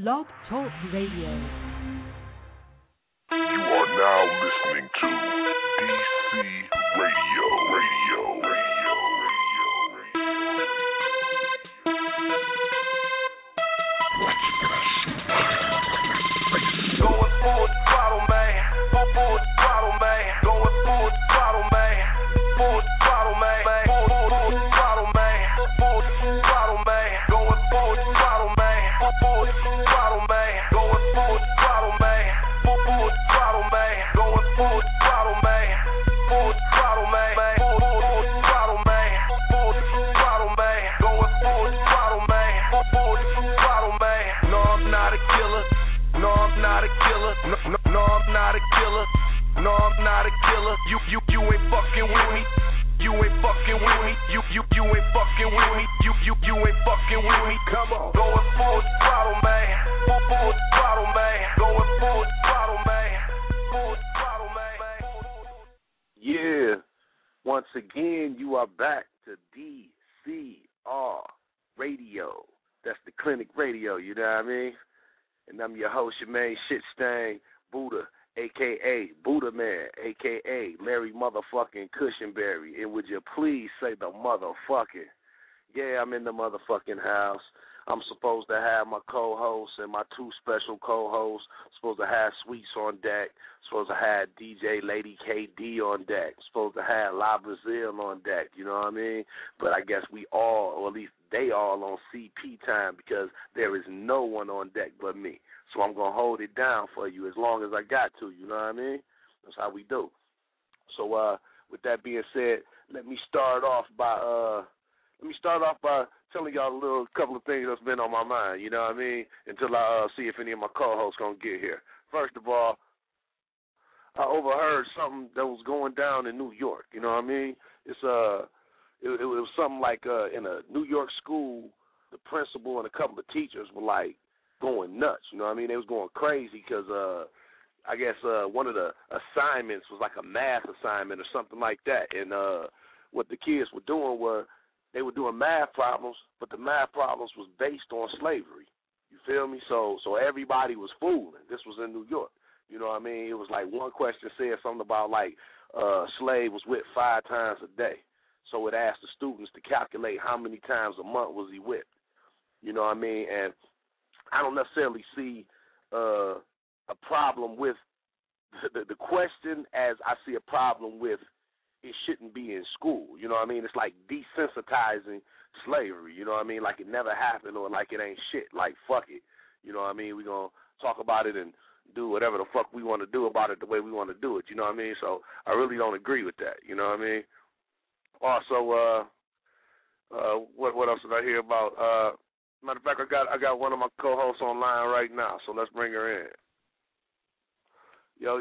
Blog Talk Radio. You are now listening to DC Radio. Going full throttle, man. Full throttle, man. Going full throttle, man. Full throttle, man. Full throttle, man. Full throttle, man. Going full throttle, man. Full throttle, man. Going full throttle, man. Full throttle, man. Going full throttle, man. Full throttle, man. Full throttle, man. Full throttle, man. Going full throttle, man. Full throttle, man. No, I'm not a killer. No, I'm not a killer. No, I'm not a killer. No, I'm not a killer. You ain't fucking with me. You ain't fucking with me. You ain't fucking with me. You ain't fucking with me. Come on. Going full throttle, man. Full throttle, man. Going full throttle, man. Full throttle, man. Yeah. Once again, you are back to DCR Radio. That's the clinic radio, you know what I mean? And I'm your host, your main shit stain, Buddha, a.k.a. Buddahmann, a.k.a. Larry motherfucking Kushingberry. And would you please say the motherfucking? Yeah, I'm in the motherfucking house. I'm supposed to have my co-hosts and my two special co-hosts. Supposed to have Sweets on deck. Supposed to have DJ Lady KD on deck. Supposed to have La Brazil on deck, you know what I mean? But I guess we all, or at least they all on CP time because there is no one on deck but me. So I'm going to hold it down for you as long as I got to, you know what I mean? That's how we do. So with that being said, let me start off by telling y'all a couple of things that's been on my mind, you know what I mean, until I see if any of my co-hosts going to get here. First of all, I overheard something that was going down in New York, you know what I mean? It was something like in a New York school, the principal and a couple of teachers were like going nuts, you know what I mean? They was going crazy because I guess one of the assignments was like a math assignment or something like that, and what the kids were doing were they were doing math problems, but the math problems was based on slavery. You feel me? So everybody was fooling. This was in New York. You know what I mean? It was like one question said something about like slave was whipped 5 times a day. So it asked the students to calculate how many times a month was he whipped. You know what I mean? And I don't necessarily see a problem with the question as I see a problem with it shouldn't be in school. You know what I mean? It's like desensitizing slavery. You know what I mean? Like it never happened or like it ain't shit. Like, fuck it. You know what I mean? We're going to talk about it and do whatever the fuck we want to do about it the way we want to do it. You know what I mean? So I really don't agree with that. You know what I mean? Also, what else did I hear about? Matter of fact, I got one of my co-hosts online right now, so let's bring her in. Yo,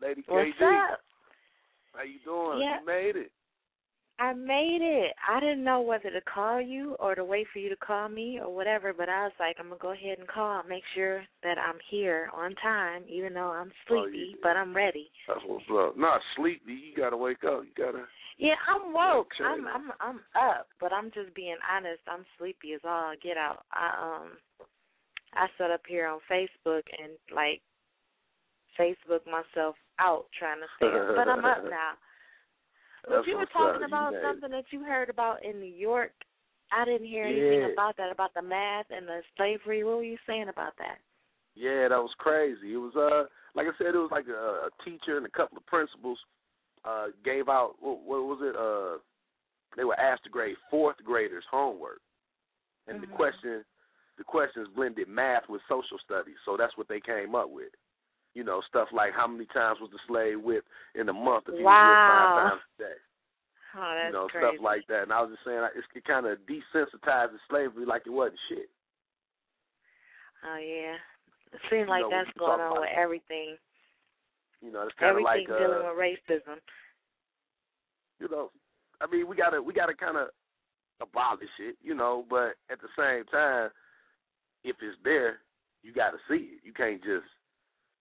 Lady KD. What's up? How you doing? Yeah. You made it. I made it. I didn't know whether to call you or to wait for you to call me or whatever, but I was like, I'm going to go ahead and call, make sure that I'm here on time, even though I'm sleepy, but I'm ready. That's what's up. Not sleepy. You got to wake up. You got to. Yeah, I'm woke. I'm up, but I'm just being honest. I'm sleepy as all get out. I sat up here on Facebook and, like, Facebook myself out trying to stay up, but I'm up now. But you were talking about something that you heard about in New York. I didn't hear anything about that, about the math and the slavery. What were you saying about that? Yeah, that was crazy. It was, like I said, it was like a teacher and a couple of principals gave out, what was it? They were asked to grade 4th graders' homework. And the questions blended math with social studies, so that's what they came up with. You know, stuff like how many times was the slave whipped in a month if he was whipped 5 times a day. Oh, that's you know, crazy. Stuff like that. And I was just saying, it kind of desensitizes slavery like it wasn't shit. Oh, yeah. It seems like that's going on with everything. You know, it's kind of like dealing with racism. You know, I mean, we gotta kind of abolish it, you know, but at the same time, if it's there, you got to see it. You can't just,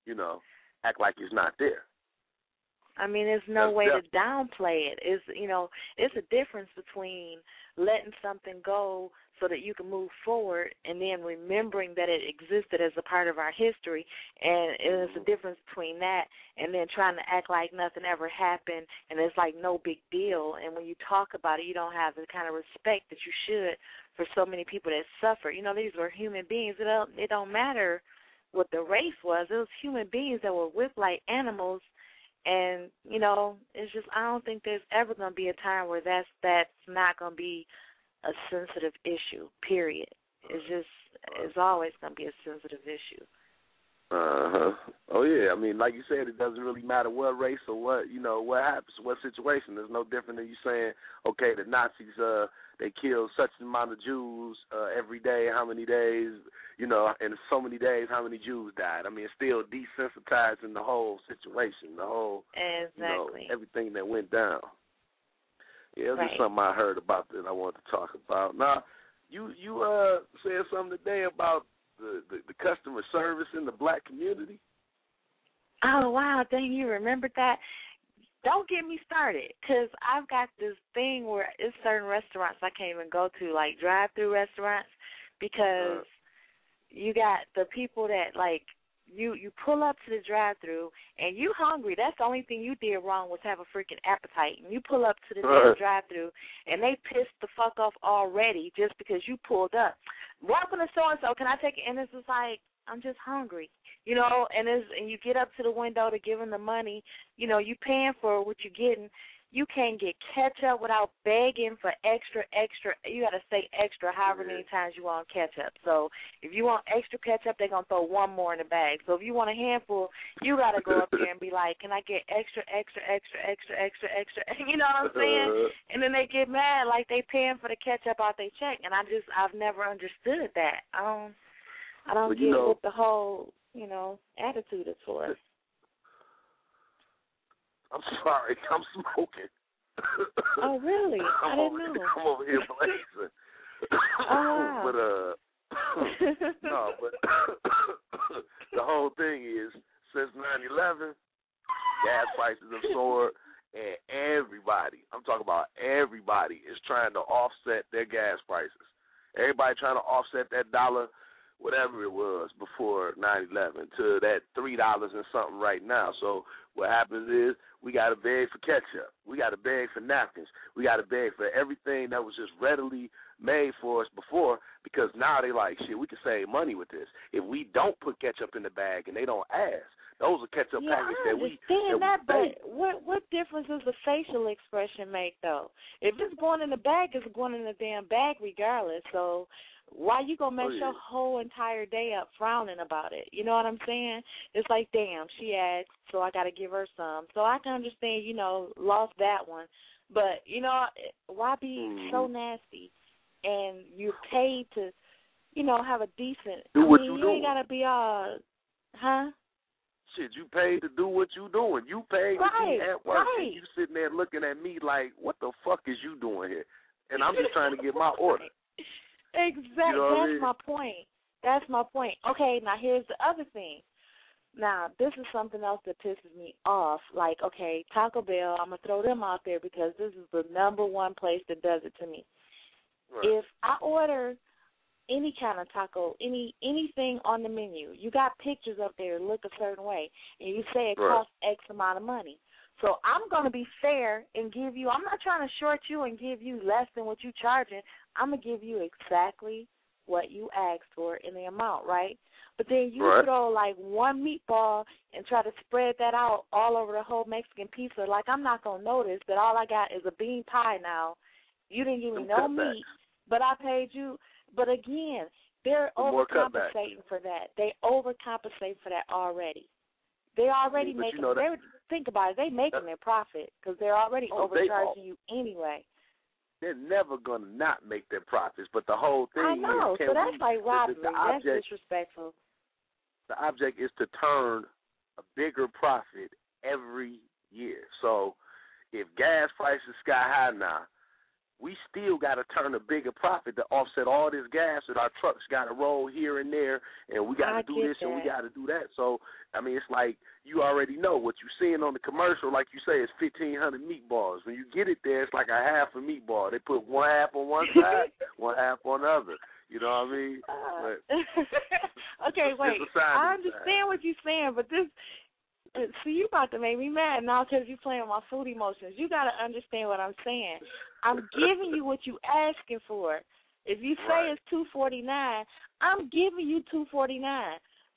you know, act like it's not there. I mean, there's no way to downplay it. It's a difference between letting something go so that you can move forward and then remembering that it existed as a part of our history, and it's a difference between that and then trying to act like nothing ever happened and it's like no big deal, and when you talk about it, you don't have the kind of respect that you should for so many people that suffer. These were human beings. It don't matter what the race was. It was human beings that were whipped like animals. And, it's just, I don't think there's ever going to be a time where that's not going to be a sensitive issue, period. It's always going to be a sensitive issue. Uh-huh. Oh, yeah. I mean, like you said, it doesn't really matter what race or what, what happens, what situation. There's no different than you saying, okay, the Nazis, they killed such an amount of Jews every day, how many days, in so many days, how many Jews died. I mean, it's still desensitizing the whole situation, the whole, exactly. Everything that went down. Yeah, it was just Right. something I heard about that I wanted to talk about. Now, you said something today about the customer service in the black community. Oh, wow, dang, you remembered that? Don't get me started, because I've got this thing where it's certain restaurants I can't even go to, like drive-through restaurants, because you got the people that, like, you pull up to the drive-through, and you hungry. That's the only thing you did wrong was have a freaking appetite. And you pull up to the damn drive-through, and they pissed the fuck off already just because you pulled up. Welcome to so-and-so. Can I take it? And it's just like, I'm just hungry. And you get up to the window to give them the money. You paying for what you're getting. You can't get ketchup without begging for extra. You got to say extra however many times you want ketchup. So if you want extra ketchup, they're going to throw one more in the bag. So if you want a handful, you got to go up there and be like, can I get extra? You know what I'm saying? And then they get mad like they paying for the ketchup out their check. And I've never understood that. I don't get what the whole, attitude is for. I'm sorry, I'm smoking. Oh, really? I didn't know. I'm over here blazing. Oh, wow. But the whole thing is, since 9/11, gas prices have soared, and I'm talking about everybody, is trying to offset their gas prices. Everybody trying to offset that dollar, whatever it was before 9/11, to that $3 and something right now. So what happens is we got to beg for ketchup. We got to beg for napkins. We got to beg for everything that was just readily made for us before, because now they like, shit, we can save money with this. If we don't put ketchup in the bag and they don't ask, those are ketchup packets that we but what difference does the facial expression make, though? If it's going in the bag, it's going in the damn bag regardless. So why you going to mess your whole entire day up frowning about it? You know what I'm saying? It's like, damn, she asked, so I got to give her some. So I can understand, lost that one. But, why be so nasty? And you're paid to, have a decent, you ain't got to be all, Shit, you paid to do what you doing. You paid to be at work, and you sitting there looking at me like, what the fuck is you doing here? And I'm just trying to get my order. Exactly. That's my point. Okay, now here's the other thing. Now, this is something else that pisses me off. Like, okay, Taco Bell, I'm going to throw them out there because this is the number one place that does it to me. Right. If I order any kind of taco, anything on the menu, you got pictures up there that look a certain way, and you say it costs X amount of money. So I'm going to be fair and give you, I'm not trying to short you and give you less than what you're charging. I'm going to give you exactly what you asked for in the amount, right? But then you throw like one meatball and try to spread that out all over the whole Mexican pizza. Like, I'm not going to notice that all I got is a bean pie now. You didn't give me no meat, but I paid you. But again, they're overcompensating for that. They overcompensate for that already. They're already making, think about it, they're making their profit because they're already overcharging you anyway. They're never going to not make their profits, but the whole thing I know, so that's like robbery. That's disrespectful. The object is to turn a bigger profit every year. So if gas prices sky high now, we still got to turn a bigger profit to offset all this gas that our trucks got to roll here and there, and we got to do this and we got to do that. So, I mean, it's like you already know what you're seeing on the commercial, like you say, it's 1,500 meatballs. When you get it there, it's like a half a meatball. They put one half on one side, one half on the other. You know what I mean? Okay, wait. I understand what you're saying, but this, see, you about to make me mad now because you're playing my food emotions. You got to understand what I'm saying. I'm giving you what you asking for. If you say it's $2.49, I'm giving you $2.49.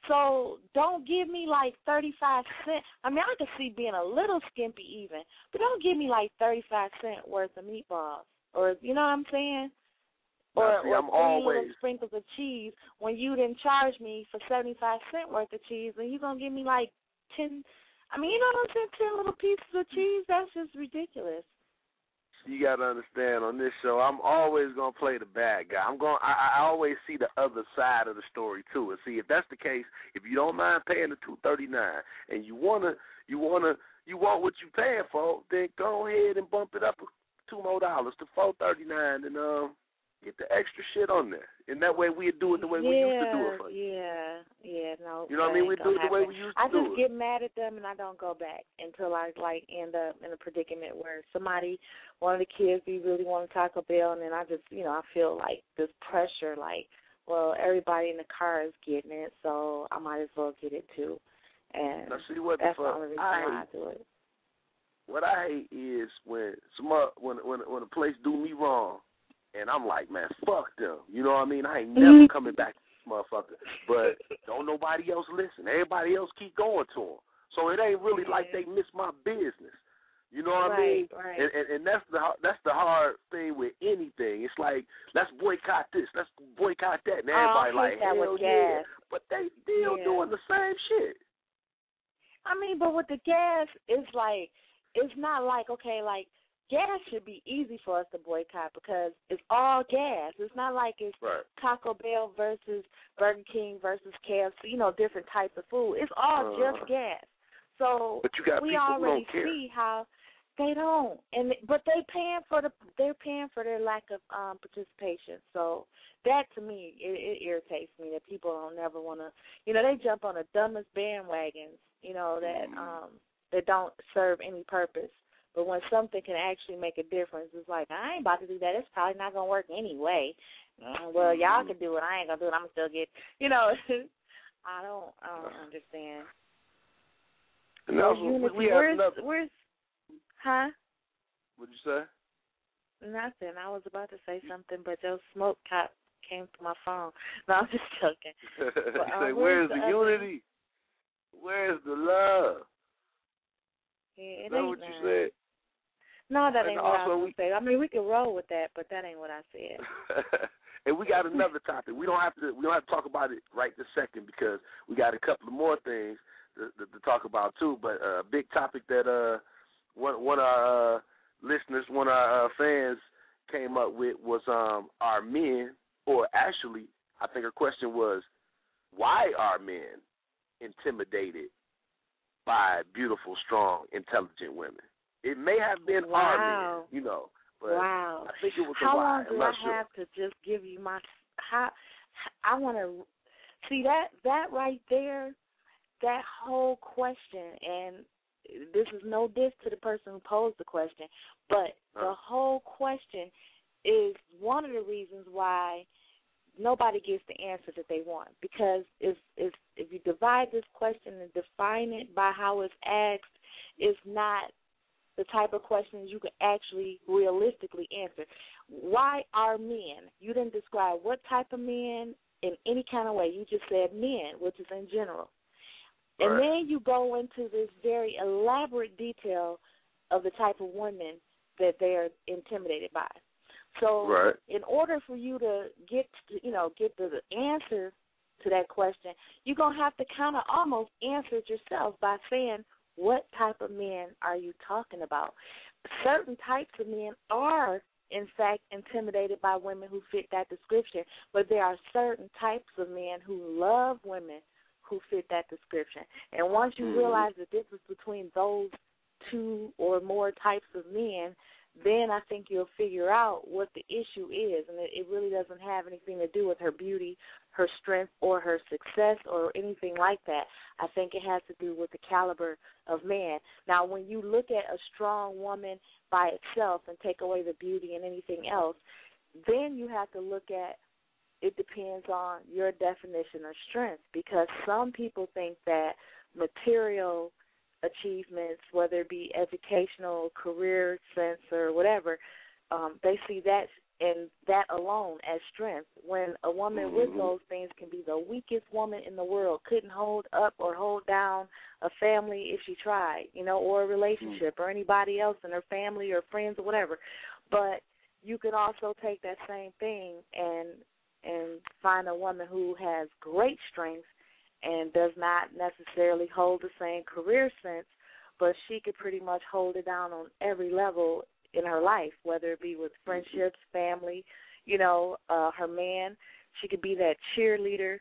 So don't give me like 35 cents. I mean, I could see being a little skimpy even, but don't give me like 35 cents worth of meatballs, or you know what I'm saying? Or 3 little sprinkles of cheese when you didn't charge me for 75 cents worth of cheese, and you're going to give me like 10, I mean, you know what I'm saying, 10 little pieces of cheese? That's just ridiculous. You got to understand, on this show, I'm always going to play the bad guy. I always see the other side of the story, too. And see, if that's the case, if you don't mind paying the $2.39 and you want what you're paying for, then go ahead and bump it up $2 more to $4.39 and get the extra shit on there. And that way we do it the way we used to do it for you. No. You know what I mean? We do it the way we used to do it. I just get mad at them and I don't go back until I like end up in a predicament where one of the kids, we really want Taco Bell, and then I just, I feel like this pressure, like, well, everybody in the car is getting it, so I might as well get it too. And now, see what that's the only reason why I do it. What I hate is when a place do me wrong, and I'm like, man, fuck them. You know what I mean? I ain't never coming back to this motherfucker. But don't nobody else listen. Everybody else keep going to them. So it ain't really like they miss my business. You know what I mean? Right. And that's the hard thing with anything. It's like, let's boycott this, let's boycott that. And everybody like, hell yeah. But they still doing the same shit. I mean, but with the gas, it's like, it's not like, okay, like, gas should be easy for us to boycott because it's all gas. It's not like it's Taco Bell versus Burger King versus KFC, different types of food. It's all just gas. So but you got we people already who don't see how they don't, but they're paying for their lack of participation. So that to me it irritates me that people don't never want to. They jump on the dumbest bandwagons. That don't serve any purpose. But when something can actually make a difference, it's like, I ain't about to do that. It's probably not going to work anyway. Well, y'all can do it. I ain't going to do it. I'm going to still get, I don't understand. No, where's, huh? What'd you say? Nothing. I was about to say something, but your smoke came to my phone. No, I'm just joking. But, you say, where's the unity? Where's the love? Yeah, Is that what you said? No, that ain't what I was going to say. I mean, we can roll with that, but that ain't what I said. And we got another topic. We don't have to talk about it right this second because we got a couple of more things to talk about too. But a big topic that one of our listeners, one of our fans came up with was are men, or actually, I think her question was, why are men intimidated by beautiful, strong, intelligent women? It may have been our men, but I think it was a why. How long do I have to just give you my? I want to see that right there, that whole question, and this is no diss to the person who posed the question, but the whole question is one of the reasons why nobody gets the answer that they want, because if you divide this question and define it by how it's asked, it's not the type of questions you can actually realistically answer. Why are men? You didn't describe what type of men in any kind of way. You just said men, which is in general. Right. And then you go into this very elaborate detail of the type of women that they're intimidated by. So in order for you to get the answer to that question, you're going to have to kind of almost answer it yourself by saying, what type of men are you talking about? Certain types of men are, in fact, intimidated by women who fit that description, but there are certain types of men who love women who fit that description. And once you realize the difference between those two or more types of men, then I think you'll figure out what the issue is, and it really doesn't have anything to do with her beauty, her strength, or her success, or anything like that. I think it has to do with the caliber of man. Now, when you look at a strong woman by itself and take away the beauty and anything else, then you have to look at, it depends on your definition of strength, because some people think that material achievements, whether it be educational, career sense, or whatever, they see that and that alone as strength, when a woman with those things can be the weakest woman in the world, couldn't hold up or hold down a family if she tried, or a relationship or anybody else in her family or friends or whatever. But you can also take that same thing and find a woman who has great strength and does not necessarily hold the same career sense, but she could pretty much hold it down on every level in her life, whether it be with friendships, family, her man. She could be that cheerleader,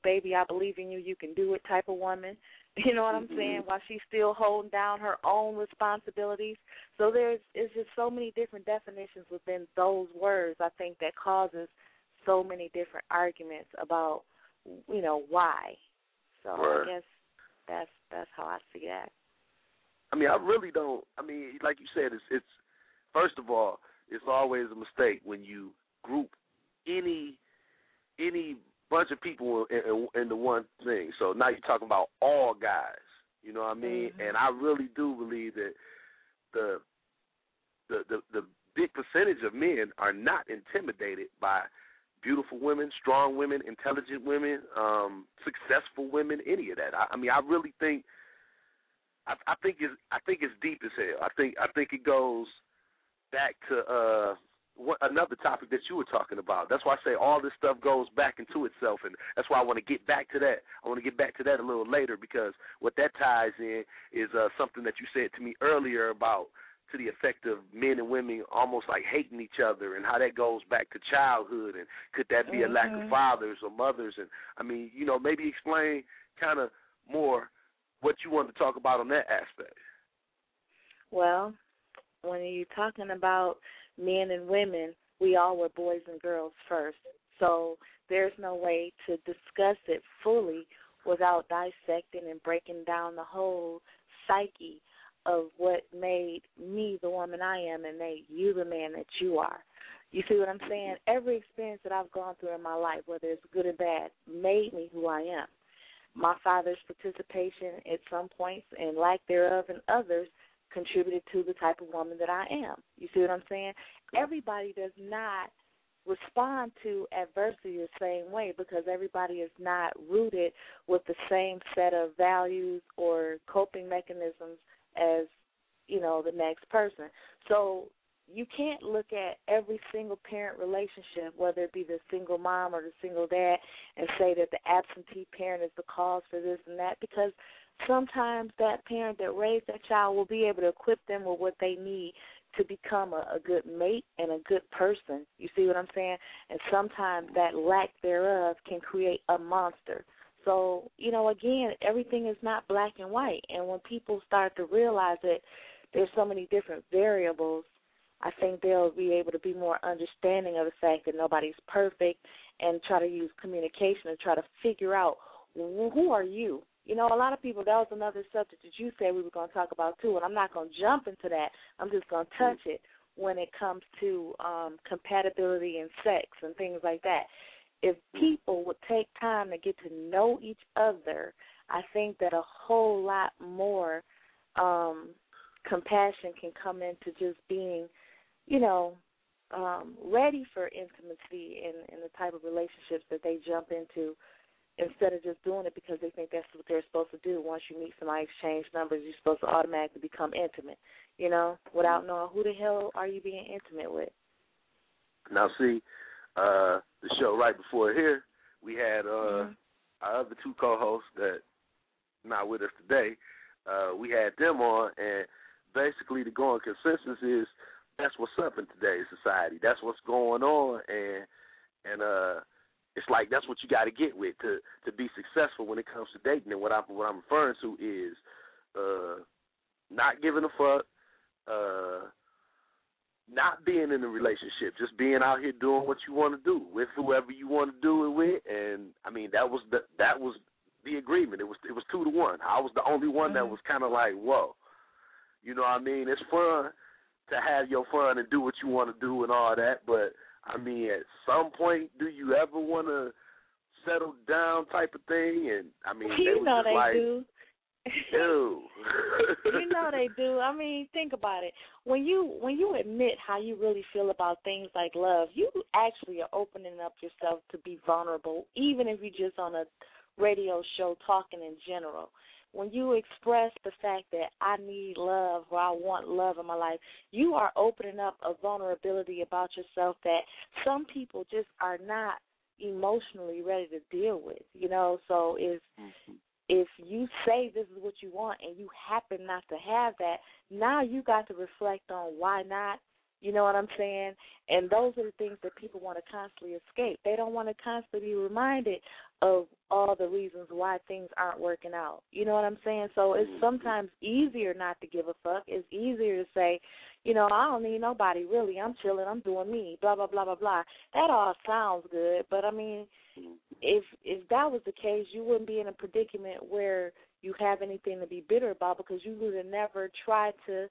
baby, I believe in you, you can do it type of woman. You know what I'm saying? While she's still holding down her own responsibilities. So it's just so many different definitions within those words, I think, that causes so many different arguments about, why. So I guess that's how I see that. I mean, I really don't. I mean, like you said, it's first of all, it's always a mistake when you group any bunch of people into one thing. So now you're talking about all guys. You know what I mean? And I really do believe that the big percentage of men are not intimidated by beautiful women, strong women, intelligent women, successful women, any of that. I mean, I really think I think it's deep as hell. I think it goes back to another topic that you were talking about. That's why I say all this stuff goes back into itself, and that's why I want to get back to that. I want to get back to that a little later, because what that ties in is something that you said to me earlier about, to the effect of men and women almost like hating each other, and how that goes back to childhood, and could that be a lack of fathers or mothers? And I mean, maybe explain kind of more what you want to talk about on that aspect. Well, when you're talking about men and women, we all were boys and girls first. So there's no way to discuss it fully without dissecting and breaking down the whole psyche of what made me the woman I am and made you the man that you are. You see what I'm saying? Every experience that I've gone through in my life, whether it's good or bad, made me who I am. My father's participation at some points and lack thereof in others contributed to the type of woman that I am. You see what I'm saying? Everybody does not respond to adversity the same way, because everybody is not rooted with the same set of values or coping mechanisms as, the next person. So you can't look at every single parent relationship, whether it be the single mom or the single dad, and say that the absentee parent is the cause for this and that, because sometimes that parent that raised that child will be able to equip them with what they need to become a good mate and a good person. You see what I'm saying? And sometimes that lack thereof can create a monster. So, again, everything is not black and white. And when people start to realize that there's so many different variables, I think they'll be able to be more understanding of the fact that nobody's perfect, and try to use communication and try to figure out, who are you? A lot of people, that was another subject that you said we were going to talk about too, and I'm not going to jump into that. I'm just going to touch it when it comes to compatibility and sex and things like that. If people would take time to get to know each other, I think that a whole lot more compassion can come into just being, ready for intimacy in the type of relationships that they jump into, instead of just doing it because they think that's what they're supposed to do. Once you meet somebody, exchange numbers, you're supposed to automatically become intimate, without knowing who the hell are you being intimate with. Now, see, the show right before here, we had our other two co-hosts that not with us today. We had them on, and basically the going consensus is that's what's up in today's society. That's what's going on, and it's like that's what you got to get with to be successful when it comes to dating. And what I'm referring to is not giving a fuck, not being in a relationship, just being out here doing what you want to do with whoever you want to do it with. And I mean, that was the agreement. It was 2-1. I was the only one that was kind of like, whoa, you know what I mean? It's fun to have your fun and do what you want to do and all that, but I mean, at some point, do you ever want to settle down type of thing? And I mean, you know they like, do. Ew. You know they do. I mean, think about it. When you admit how you really feel about things like love, you actually are opening up yourself to be vulnerable, even if you're just on a radio show talking in general. When you express the fact that I need love or I want love in my life, you are opening up a vulnerability about yourself that some people just are not emotionally ready to deal with, you know. So if you say this is what you want and you happen not to have that, now you got to reflect on why not, you know what I'm saying? And those are the things that people want to constantly escape. They don't want to constantly be reminded of all the reasons why things aren't working out. You know what I'm saying? So it's sometimes easier not to give a fuck. It's easier to say, you know, I don't need nobody really. I'm chilling. I'm doing me, blah, blah, blah, blah, blah. That all sounds good, but, I mean, if that was the case, you wouldn't be in a predicament where you have anything to be bitter about because you would have never tried to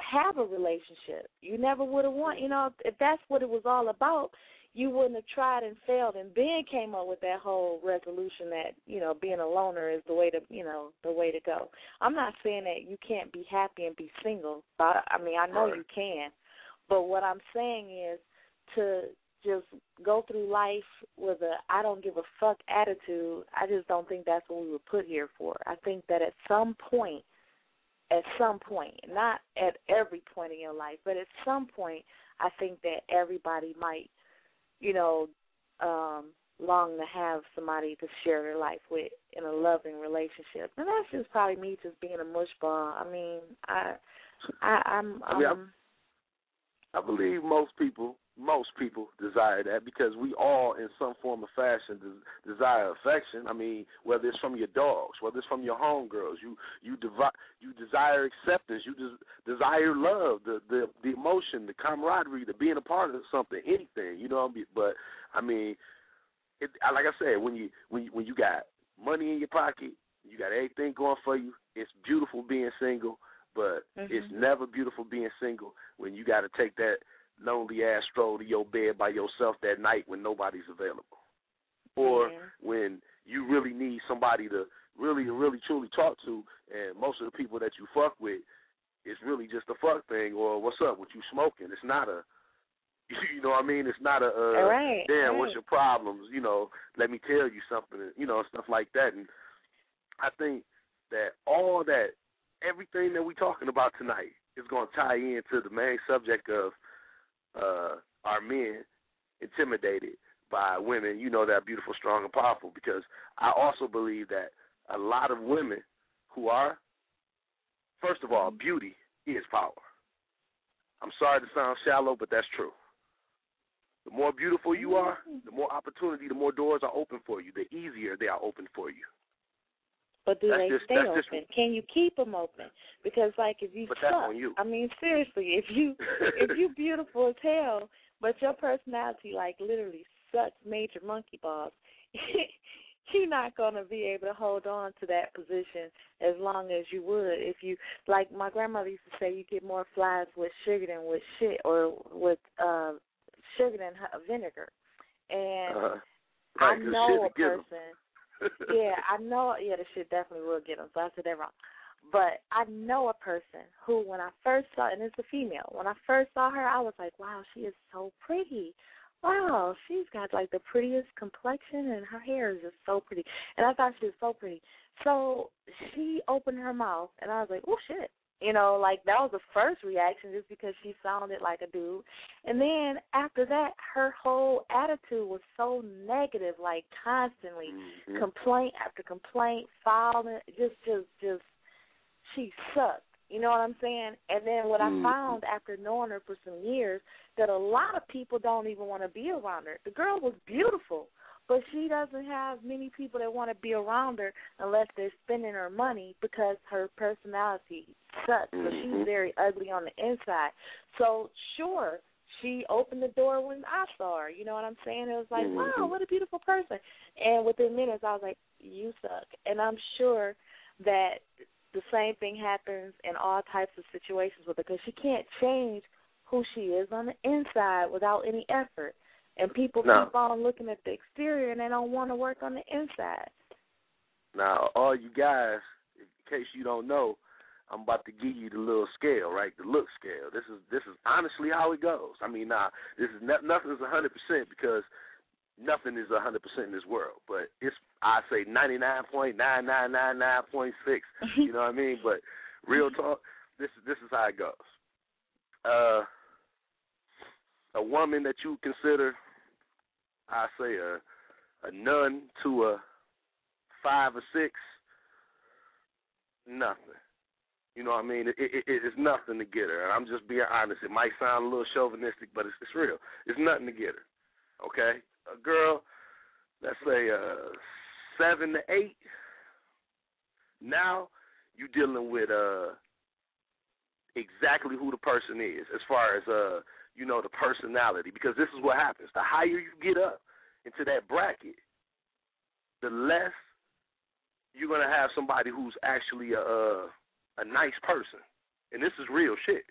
have a relationship. You never would have wanted, you know, if that's what it was all about, you wouldn't have tried and failed and then came up with that whole resolution that, you know, being a loner is the way to, you know, the way to go. I'm not saying that you can't be happy and be single. I mean, I know you can. But what I'm saying is to just go through life with a I don't give a fuck attitude. I just don't think that's what we were put here for. I think that at some point, not at every point in your life, but at some point, I think that everybody might, you know, long to have somebody to share their life with in a loving relationship. And that's just probably me just being a mushball. I mean, I believe most people desire that because we all, in some form or fashion, desire affection. I mean, whether it's from your dogs, whether it's from your homegirls, you desire acceptance, you desire love, the emotion, the camaraderie, the being a part of something, anything. You know what I mean? But I mean, like I said, when you got money in your pocket, you got everything going for you. It's beautiful being single, but it's never beautiful being single when you got to take that lonely-ass stroll to your bed by yourself that night when nobody's available. Or when you really need somebody to really truly talk to, and most of the people that you fuck with, it's really just a fuck thing, or what's up, what you smoking? It's not a, you know what I mean? It's not a, what's your problems? You know, let me tell you something, you know, stuff like that. And I think that everything that we're talking about tonight is going to tie into the main subject of are men intimidated by women, you know, that are beautiful, strong, and powerful, because I also believe that a lot of women who are, first of all, beauty is power. I'm sorry to sound shallow, but that's true. The more beautiful you are, the more opportunity, the more doors are open for you, the easier they are open for you. But do they stay open? Can you keep them open? Because, like, if you suck, I mean, seriously, if you beautiful as hell, but your personality, like, literally sucks major monkey balls, you're not going to be able to hold on to that position as long as you would. If you, like my grandmother used to say, you get more flies with sugar than with shit, or with sugar than vinegar. And I know a person. I know. Yeah, the shit definitely will get them. So I said that wrong. But I know a person who, when I first saw, and it's a female, when I first saw her, I was like, wow, she is so pretty. Wow, she's got like the prettiest complexion, and her hair is just so pretty. And I thought she was so pretty. So she opened her mouth, and I was like, oh shit. You know, like, that was the first reaction, just because she sounded like a dude. And then after that, her whole attitude was so negative, like constantly complaint after complaint, filing, just she sucked. You know what I'm saying? And then what I found after knowing her for some years, that a lot of people don't even want to be around her. The girl was beautiful, but she doesn't have many people that want to be around her unless they're spending her money because her personality sucks. So she's very ugly on the inside. So, sure, she opened the door when I saw her. You know what I'm saying? It was like, wow, what a beautiful person. And within minutes, I was like, you suck. And I'm sure that the same thing happens in all types of situations with her because she can't change who she is on the inside without any effort. And people keep on looking at the exterior and they don't want to work on the inside. Now, all you guys, in case you don't know, I'm about to give you the little scale, right? The look scale. This is honestly how it goes. I mean, this is nothing is 100% because nothing is 100% in this world. But it's, I say 99.9999.6. You know what I mean? But real talk, this is how it goes. A woman that you consider, I say a none to a 5 or 6, nothing. You know what I mean? It's nothing to get her. And I'm just being honest. It might sound a little chauvinistic, but it's real. It's nothing to get her. Okay? A girl, let's say 7 to 8. Now you're dealing with exactly who the person is as far as the personality. Because this is what happens. The higher you get up into that bracket, the less you're going to have somebody who's actually a nice person. And this is real shit.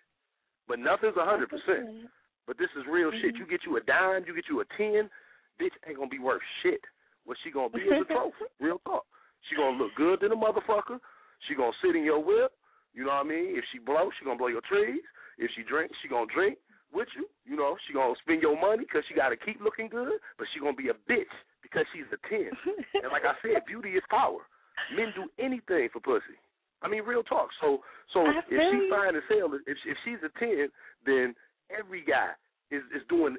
But nothing's 100%. But this is real shit. You get you a dime, you get you a 10, bitch ain't going to be worth shit. What she going to be is a trophy. Real talk. She going to look good to the motherfucker. She going to sit in your whip. You know what I mean? If she blow, she going to blow your trees. If she drink, she going to drink with you. You know, she going to spend your money because she got to keep looking good. But she going to be a bitch because she's a 10. And like I said, beauty is power. Men do anything for pussy. I mean, real talk. So if she's fine as hell, if she's a 10, then every guy is doing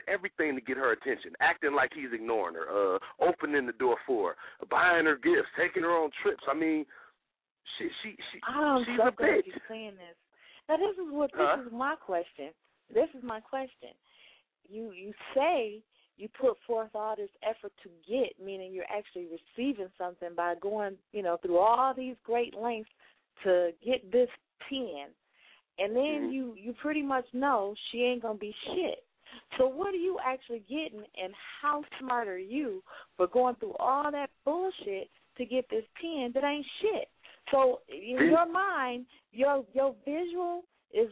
everything to get her attention, acting like he's ignoring her, opening the door for her, buying her gifts, taking her on trips. I mean, she's I'm she's so a glad bitch. you're saying this. Now this is my question. This is my question. You say you put forth all this effort to get, meaning you're actually receiving something by going, through all these great lengths to get this 10. And then you pretty much know she ain't going to be shit. So what are you actually getting, and how smart are you for going through all that bullshit to get this 10 that ain't shit? So in your mind, your visual is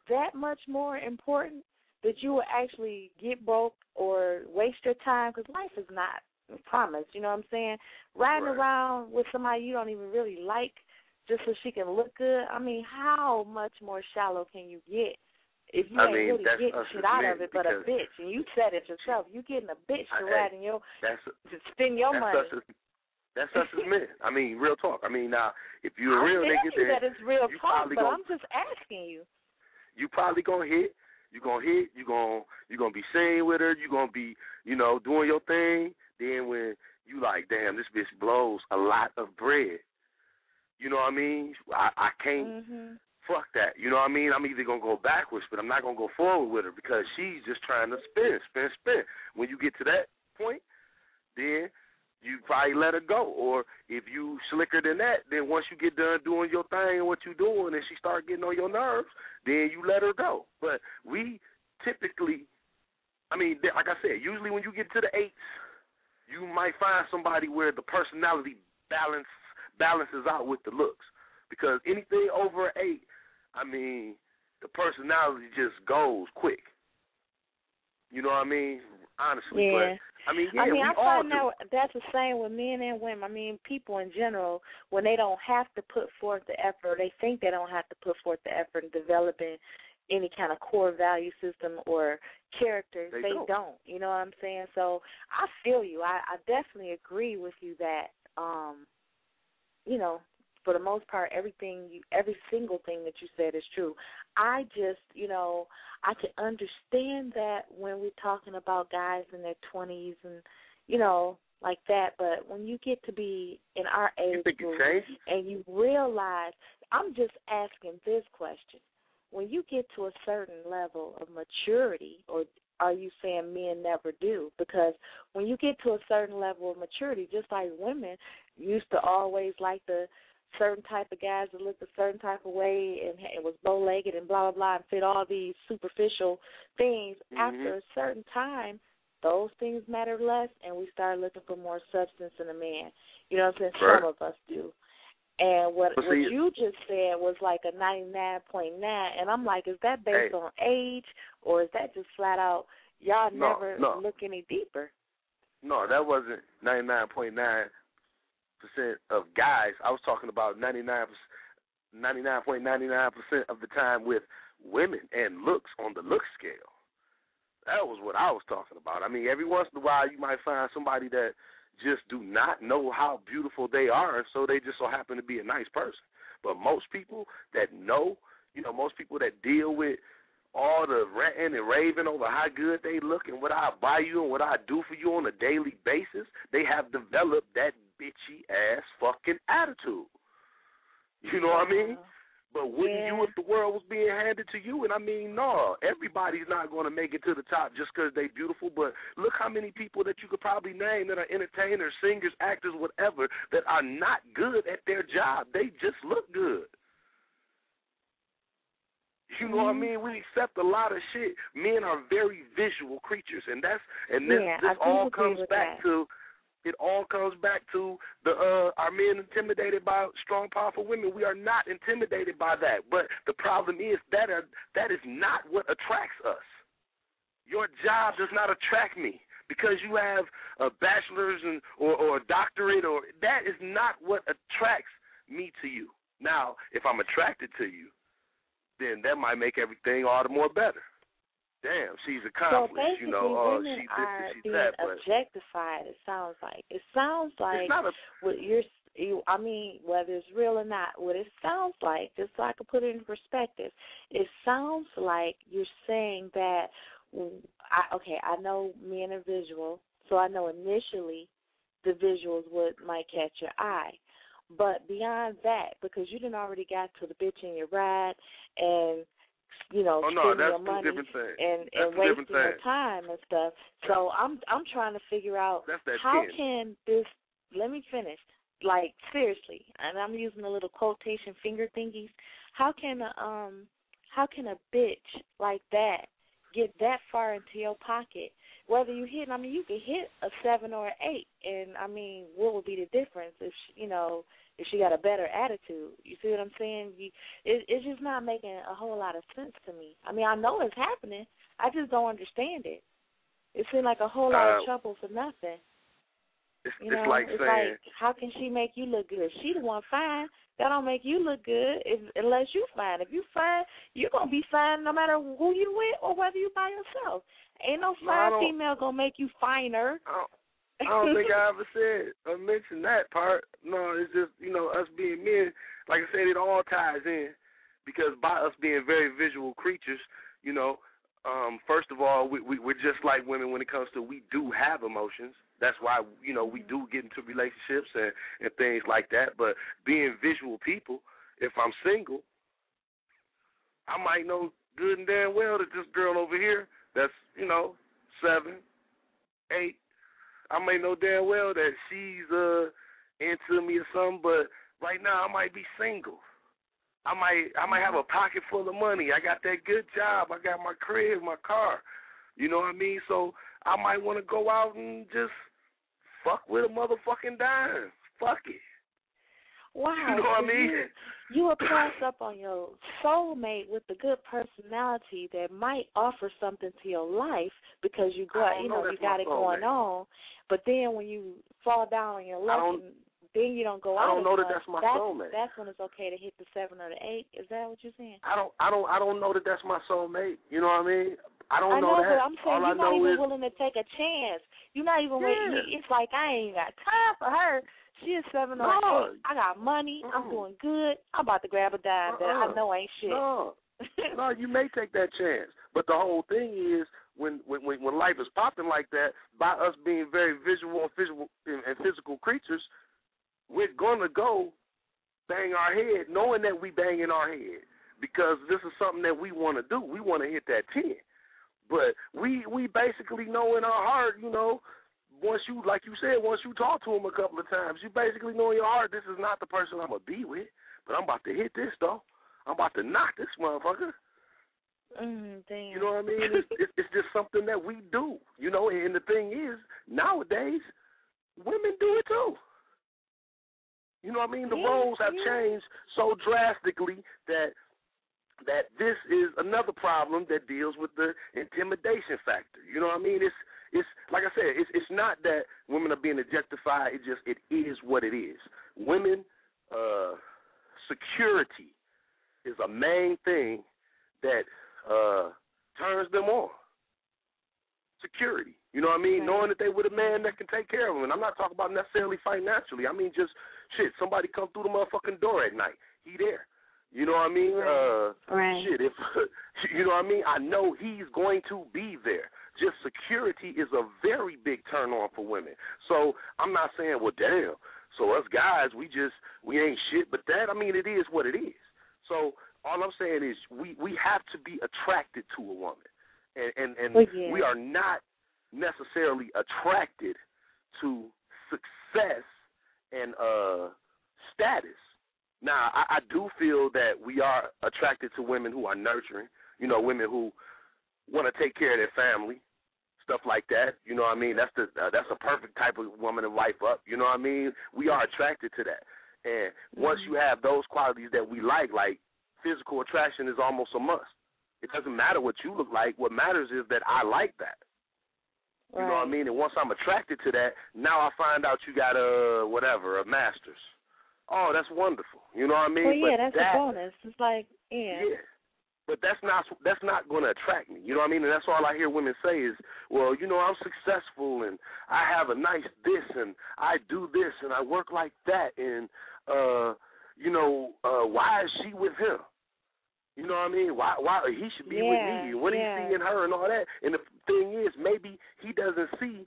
that much more important that you will actually get broke or waste your time, because life is not promised, you know what I'm saying? Riding around with somebody you don't even really like just so she can look good, I mean, how much more shallow can you get if you ain't really getting shit out of it but a bitch? And you said it yourself. You getting a bitch to ride in to spend your money. That's us as men. I mean, real talk. I mean, now, if you're a real nigga, then that it's real talk, but I'm just asking you. You probably going to hit. You're going to hit. You're going to be seen with her. You're going to be, doing your thing. Then when you like, damn, this bitch blows a lot of bread. You know what I mean? I can't fuck that. You know what I mean? I'm either going to go backwards, but I'm not going to go forward with her because she's just trying to spin. When you get to that point, then you probably let her go. Or if you slicker than that, then once you get done doing your thing and what you're doing and she start getting on your nerves, then you let her go. But we typically, I mean, like I said, usually when you get to the 8s, you might find somebody where the personality balances out with the looks. Because anything over an 8, I mean, the personality just goes quick. You know what I mean? Honestly. Yeah. But, I mean, I we all find do. that's the same with men and women. I mean, people in general, when they don't have to put forth the effort, they think they don't have to put forth the effort in developing any kind of core value system or character. They don't. You know what I'm saying? So I feel you. I definitely agree with you that, for the most part, every single thing that you said is true. I just, I can understand that when we're talking about guys in their 20s and, like that. But when you get to be in our age group and you realize, I'm just asking this question. When you get to a certain level of maturity, or are you saying men never do? Because when you get to a certain level of maturity, just like women used to always like the certain type of guys that looked a certain type of way and it was bow-legged and blah, blah, blah, and fit all these superficial things, after a certain time, those things matter less, and we start looking for more substance in a man. You know what I'm saying? Right. Some of us do. And what you just said was like a 99.9, and I'm like, is that based on age, or is that just flat out y'all never look any deeper? No, that wasn't 99.9% of guys. I was talking about 99.99% of the time with women and looks on the look scale. That was what I was talking about. I mean, every once in a while you might find somebody that just do not know how beautiful they are, and so they just so happen to be a nice person. But most people that know, most people that deal with all the ranting and raving over how good they look and what I buy you and what I do for you on a daily basis, they have developed that bitchy-ass fucking attitude. You know what I mean? But wouldn't you if the world was being handed to you? And I mean, no, everybody's not going to make it to the top just because they're beautiful, but look how many people that you could probably name that are entertainers, singers, actors, whatever, that are not good at their job. They just look good. You know what I mean? We accept a lot of shit. Men are very visual creatures, and this all comes back to our men intimidated by strong, powerful women. We are not intimidated by that. But the problem is that is not what attracts us. Your job does not attract me because you have a bachelor's or a doctorate, or that is not what attracts me to you. Now, if I'm attracted to you, then that might make everything all the more better. Damn, she's accomplished. So basically, women are being objectified. It sounds like whether it's real or not, what it sounds like, just so I can put it in perspective, it sounds like you're saying that. I know men are visual, so I know initially the visuals might catch your eye. But beyond that, because you done already got to the bitch in your ride and, spending your money and wasting your time and stuff. So I'm trying to figure out how can this, let me finish, like seriously, and I'm using a little quotation finger thingies, how can a bitch like that get that far into your pocket? Whether you hit, you can hit a 7 or an 8, and what would be the difference if she got a better attitude? You see what I'm saying? It's just not making a whole lot of sense to me. I know it's happening. I just don't understand it. It seems like a whole lot of trouble for nothing. It's like how can she make you look good? She the one fine. That don't make you look good unless you fine. If you fine, you're going to be fine no matter who you with or whether you by yourself. Ain't no fine female going to make you finer. I don't think I ever mentioned that part. No, it's just, us being men, like I said, it all ties in because by us being very visual creatures, first of all, we're just like women when it comes to we do have emotions. That's why, we do get into relationships and things like that. But being visual people, if I'm single, I might know good and damn well that this girl over here that's, 7, 8, I may know damn well that she's into me or something, but right now I might be single. I might have a pocket full of money. I got that good job. I got my crib, my car. You know what I mean? So I might want to go out and just fuck with a motherfucking dime. Fuck it. Wow. You know what I mean? You will pass up on your soulmate with a good personality that might offer something to your life because you got you got it going on. But then when you fall down on your luck, then you don't go out. I don't know that that's my soulmate. That's when it's okay to hit the 7 or the 8. Is that what you're saying? I don't know that that's my soulmate. You know what I mean? I know that. But I'm saying you're not even willing to take a chance. You're not even it's like I ain't got time for her. She is 7 or 8. I got money. I'm doing good. I'm about to grab a dime that I know ain't shit. No, you may take that chance. But the whole thing is when life is popping like that, by us being very visual and physical creatures, we're going to go bang our head knowing that we bang in our head because this is something that we want to do. We want to hit that 10. But we basically know in our heart, you know, once you, like you said, once you talk to him a couple of times, you basically know in your heart this is not the person I'm going to be with, but I'm about to hit this, though. I'm about to knock this motherfucker. Damn. You know what I mean? It's just something that we do, you know, and the thing is, nowadays, women do it too. You know what I mean? The roles have changed so drastically that this is another problem that deals with the intimidation factor. You know what I mean? It's like I said, it's not that women are being objectified. It is what it is. Women, security is a main thing that turns them on. Security. You know what I mean? Right. Knowing that they with a man that can take care of them. And I'm not talking about necessarily financially. I mean just, shit, somebody come through the motherfucking door at night. He there. You know what I mean? Right. Shit, if you know what I mean? I know he's going to be there. Just security is a very big turn on for women. So I'm not saying, well, damn. So us guys, we ain't shit. But that, I mean, it is what it is. So all I'm saying is we have to be attracted to a woman. And we are not necessarily attracted to success and status. Now, I do feel that we are attracted to women who are nurturing, you know, women who want to take care of their family, stuff like that. You know what I mean? That's a perfect type of woman to wife up. You know what I mean? We are attracted to that. And once you have those qualities that we like physical attraction is almost a must. It doesn't matter what you look like. What matters is that I like that. You know what I mean? And once I'm attracted to that, now I find out you got a master's. Oh, that's wonderful. You know what I mean? Well, yeah, that's a bonus. It's like, yeah. But that's not going to attract me. You know what I mean? And that's all I hear women say is, well, you know, I'm successful and I have a nice this and I do this and I work like that and, you know, why is she with him? You know what I mean? Why he should be with me? What do you see in her and all that? And the thing is, maybe he doesn't see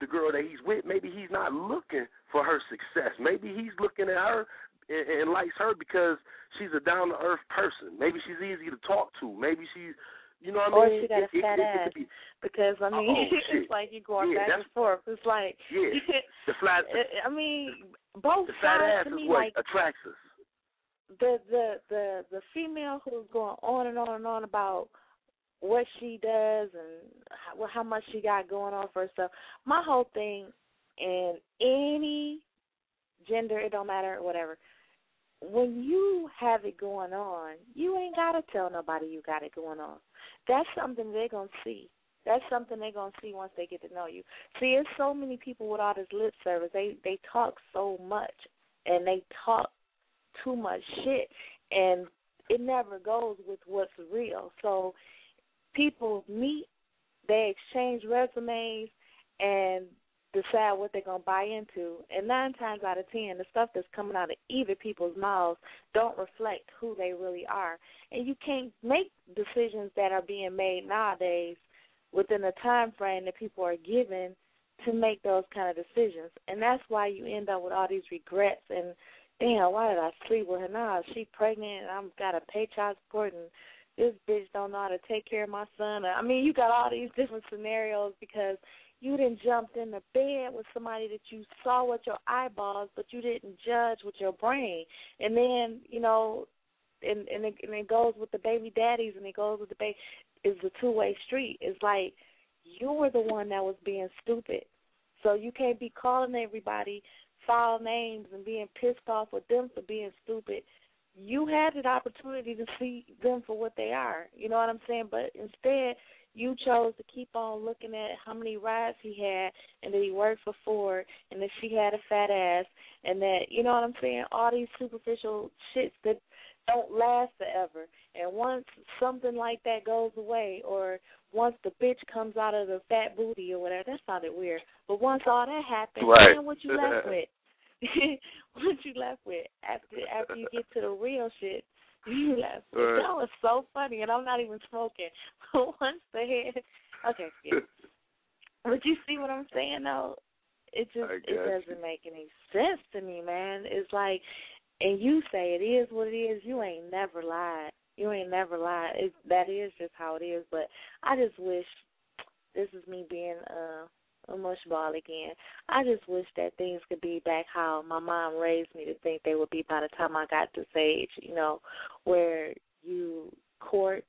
the girl that he's with. Maybe he's not looking for her success. Maybe he's looking at her and likes her because she's a down-to-earth person. Maybe she's easy to talk to. Maybe she's, you know what I mean? Or she got a fat ass. Because, I mean, it's like you're going back and forth. It's like, the flat. I mean, both the fat sides ass to is me, what like, attracts us. The female who's going on and on and on about what she does and how much she got going on for herself. My whole thing, in any gender, it don't matter, whatever, when you have it going on, you ain't got to tell nobody you got it going on. That's something they're going to see. That's something they're going to see once they get to know you. See, there's so many people with all this lip service. They talk so much, and they talk too much shit, and it never goes with what's real. So people meet, they exchange resumes, and decide what they're going to buy into. And 9 times out of 10, the stuff that's coming out of either people's mouths don't reflect who they really are. And you can't make decisions that are being made nowadays within the time frame that people are given to make those kind of decisions. And that's why you end up with all these regrets and, damn, why did I sleep with her now? She pregnant and I've got to pay child support and this bitch don't know how to take care of my son. I mean, you got all these different scenarios because you didn't jump in the bed with somebody that you saw with your eyeballs, but you didn't judge with your brain. And then, you know, and it goes with the baby daddies and it goes with the baby. It's a two-way street. It's like you were the one that was being stupid. So you can't be calling everybody foul names and being pissed off with them for being stupid. You had an opportunity to see them for what they are. You know what I'm saying? But instead, you chose to keep on looking at how many rides he had and that he worked for Ford and that she had a fat ass and that, you know what I'm saying, all these superficial shits that don't last forever. And once something like that goes away or once the bitch comes out of the fat booty or whatever, that sounded weird. But once all that happens, right. Then what you left with? What you left with after you get to the real shit? You left with. Right. That was so funny, and I'm not even smoking. But once the head, okay, yeah. But you see what I'm saying, though? It doesn't make any sense to me, man. It's like, and you say it is what it is. You ain't never lied. You ain't never lied. That is just how it is. But I just wish, this is me being a mushball again, I just wish that things could be back how my mom raised me to think they would be by the time I got this age, you know, where you court,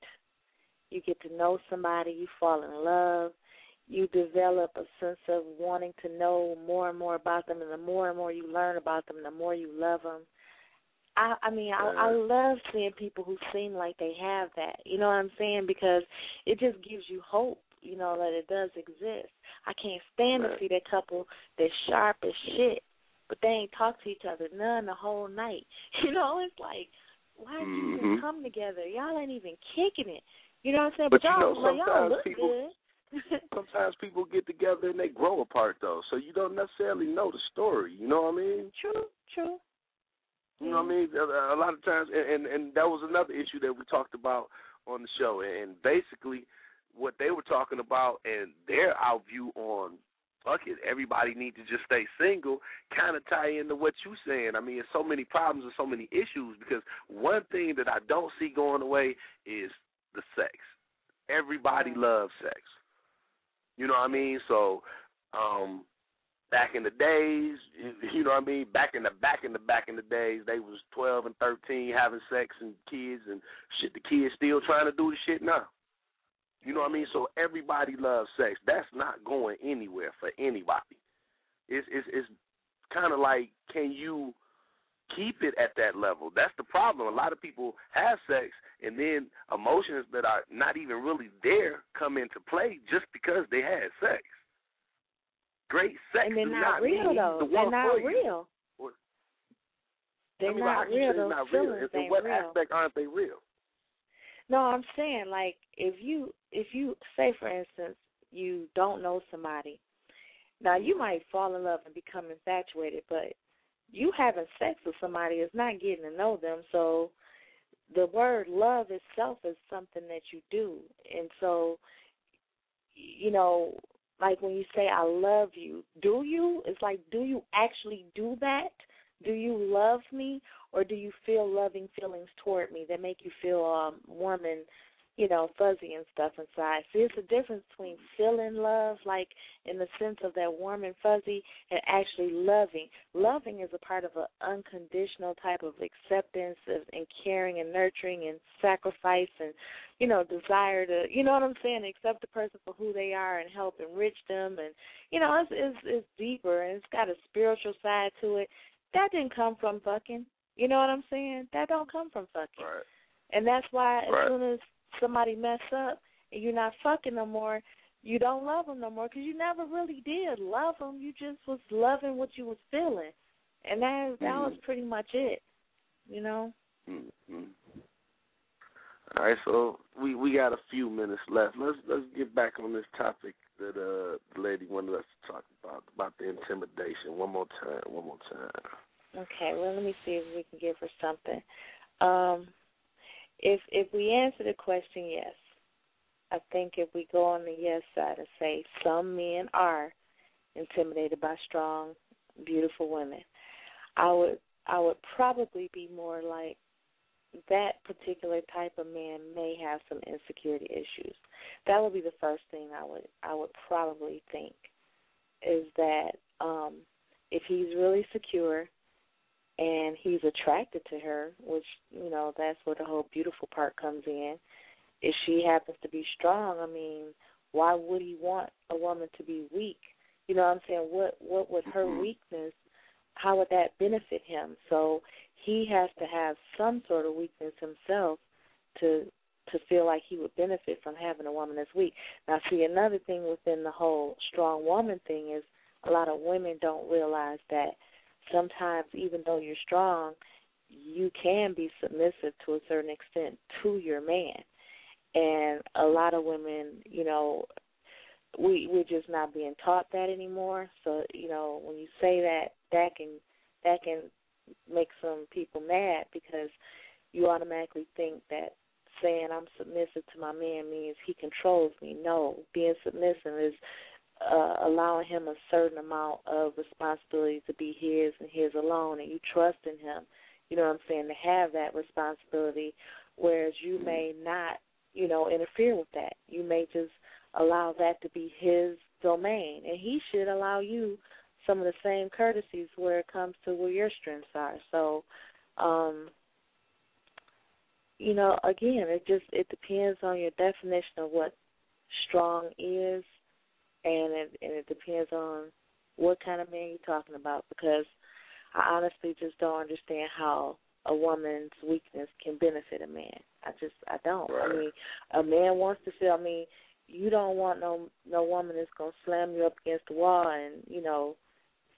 you get to know somebody, you fall in love, you develop a sense of wanting to know more and more about them, and the more and more you learn about them, the more you love them. I love seeing people who seem like they have that, you know what I'm saying, because it just gives you hope, you know, that it does exist. I can't stand to see that couple that's sharp as shit, but they ain't talk to each other none the whole night. You know, it's like, why did you even come together? Y'all ain't even kicking it. You know what I'm saying? But y'all, you know, y'all look people, good. sometimes people get together and they grow apart, though, so you don't necessarily know the story. You know what I mean? True. You know what I mean? A lot of times, and that was another issue that we talked about on the show, and basically what they were talking about and their outview on, fuck it, everybody needs to just stay single, kind of tie into what you're saying. I mean, there's so many problems and so many issues, because one thing that I don't see going away is the sex. Everybody loves sex. You know what I mean? So, back in the days, you know what I mean? Back in the days, they was 12 and 13 having sex and kids and shit. The kids still trying to do the shit now. You know what I mean? So everybody loves sex. That's not going anywhere for anybody. It's kind of like, can you keep it at that level? That's the problem. A lot of people have sex, and then emotions that are not even really there come into play just because they had sex. Great sex, and they're not real though. They're not real. They're not real. Those feelings ain't real. In what aspect aren't they real? No, I'm saying, like, if you say, for instance, you don't know somebody, now you might fall in love and become infatuated, but you having sex with somebody is not getting to know them. So the word love itself is something that you do, and so, you know, like when you say I love you, do you? It's like, do you actually do that? Do you love me, or do you feel loving feelings toward me that make you feel warm and, you know, fuzzy and stuff inside? See, it's a difference between feeling love, like in the sense of that warm and fuzzy, and actually loving. Loving is a part of an unconditional type of acceptance and caring and nurturing and sacrifice and, you know, desire to, you know what I'm saying, accept the person for who they are and help enrich them. And, you know, it's deeper, and it's got a spiritual side to it. That didn't come from fucking. You know what I'm saying? That don't come from fucking. Right. And that's why as soon as somebody mess up and you're not fucking no more, you don't love them no more, because you never really did love them. You just was loving what you was feeling. And that was pretty much it, you know? Mm-hmm. All right, so we got a few minutes left. Let's get back on this topic that the lady wanted us to talk about the intimidation. One more time. Okay, well, let me see if we can give her something. If we answer the question yes, I think if we go on the yes side and say some men are intimidated by strong, beautiful women, I would probably be more like, that particular type of man may have some insecurity issues. That would be the first thing I would probably think, is that if he's really secure and he's attracted to her, which, you know, that's where the whole beautiful part comes in. If she happens to be strong, I mean, why would he want a woman to be weak? You know what I'm saying? What would her weakness, how would that benefit him? So he has to have some sort of weakness himself to feel like he would benefit from having a woman that's weak. Now, see, another thing within the whole strong woman thing is a lot of women don't realize that sometimes, even though you're strong, you can be submissive to a certain extent to your man. And a lot of women, you know, we're just not being taught that anymore. So, you know, when you say that can make some people mad, because you automatically think that saying I'm submissive to my man means he controls me. No, being submissive is allowing him a certain amount of responsibility to be his and his alone, and you trust in him, you know what I'm saying, to have that responsibility whereas you may not, interfere with that. You may just allow that to be his domain, and he should allow you some of the same courtesies where it comes to where your strengths are. So, again, it depends on your definition of what strong is, and it depends on what kind of man you're talking about, because I honestly just don't understand how a woman's weakness can benefit a man. I don't. Right. I mean, a man wants to feel, you don't want no woman that's going to slam you up against the wall and,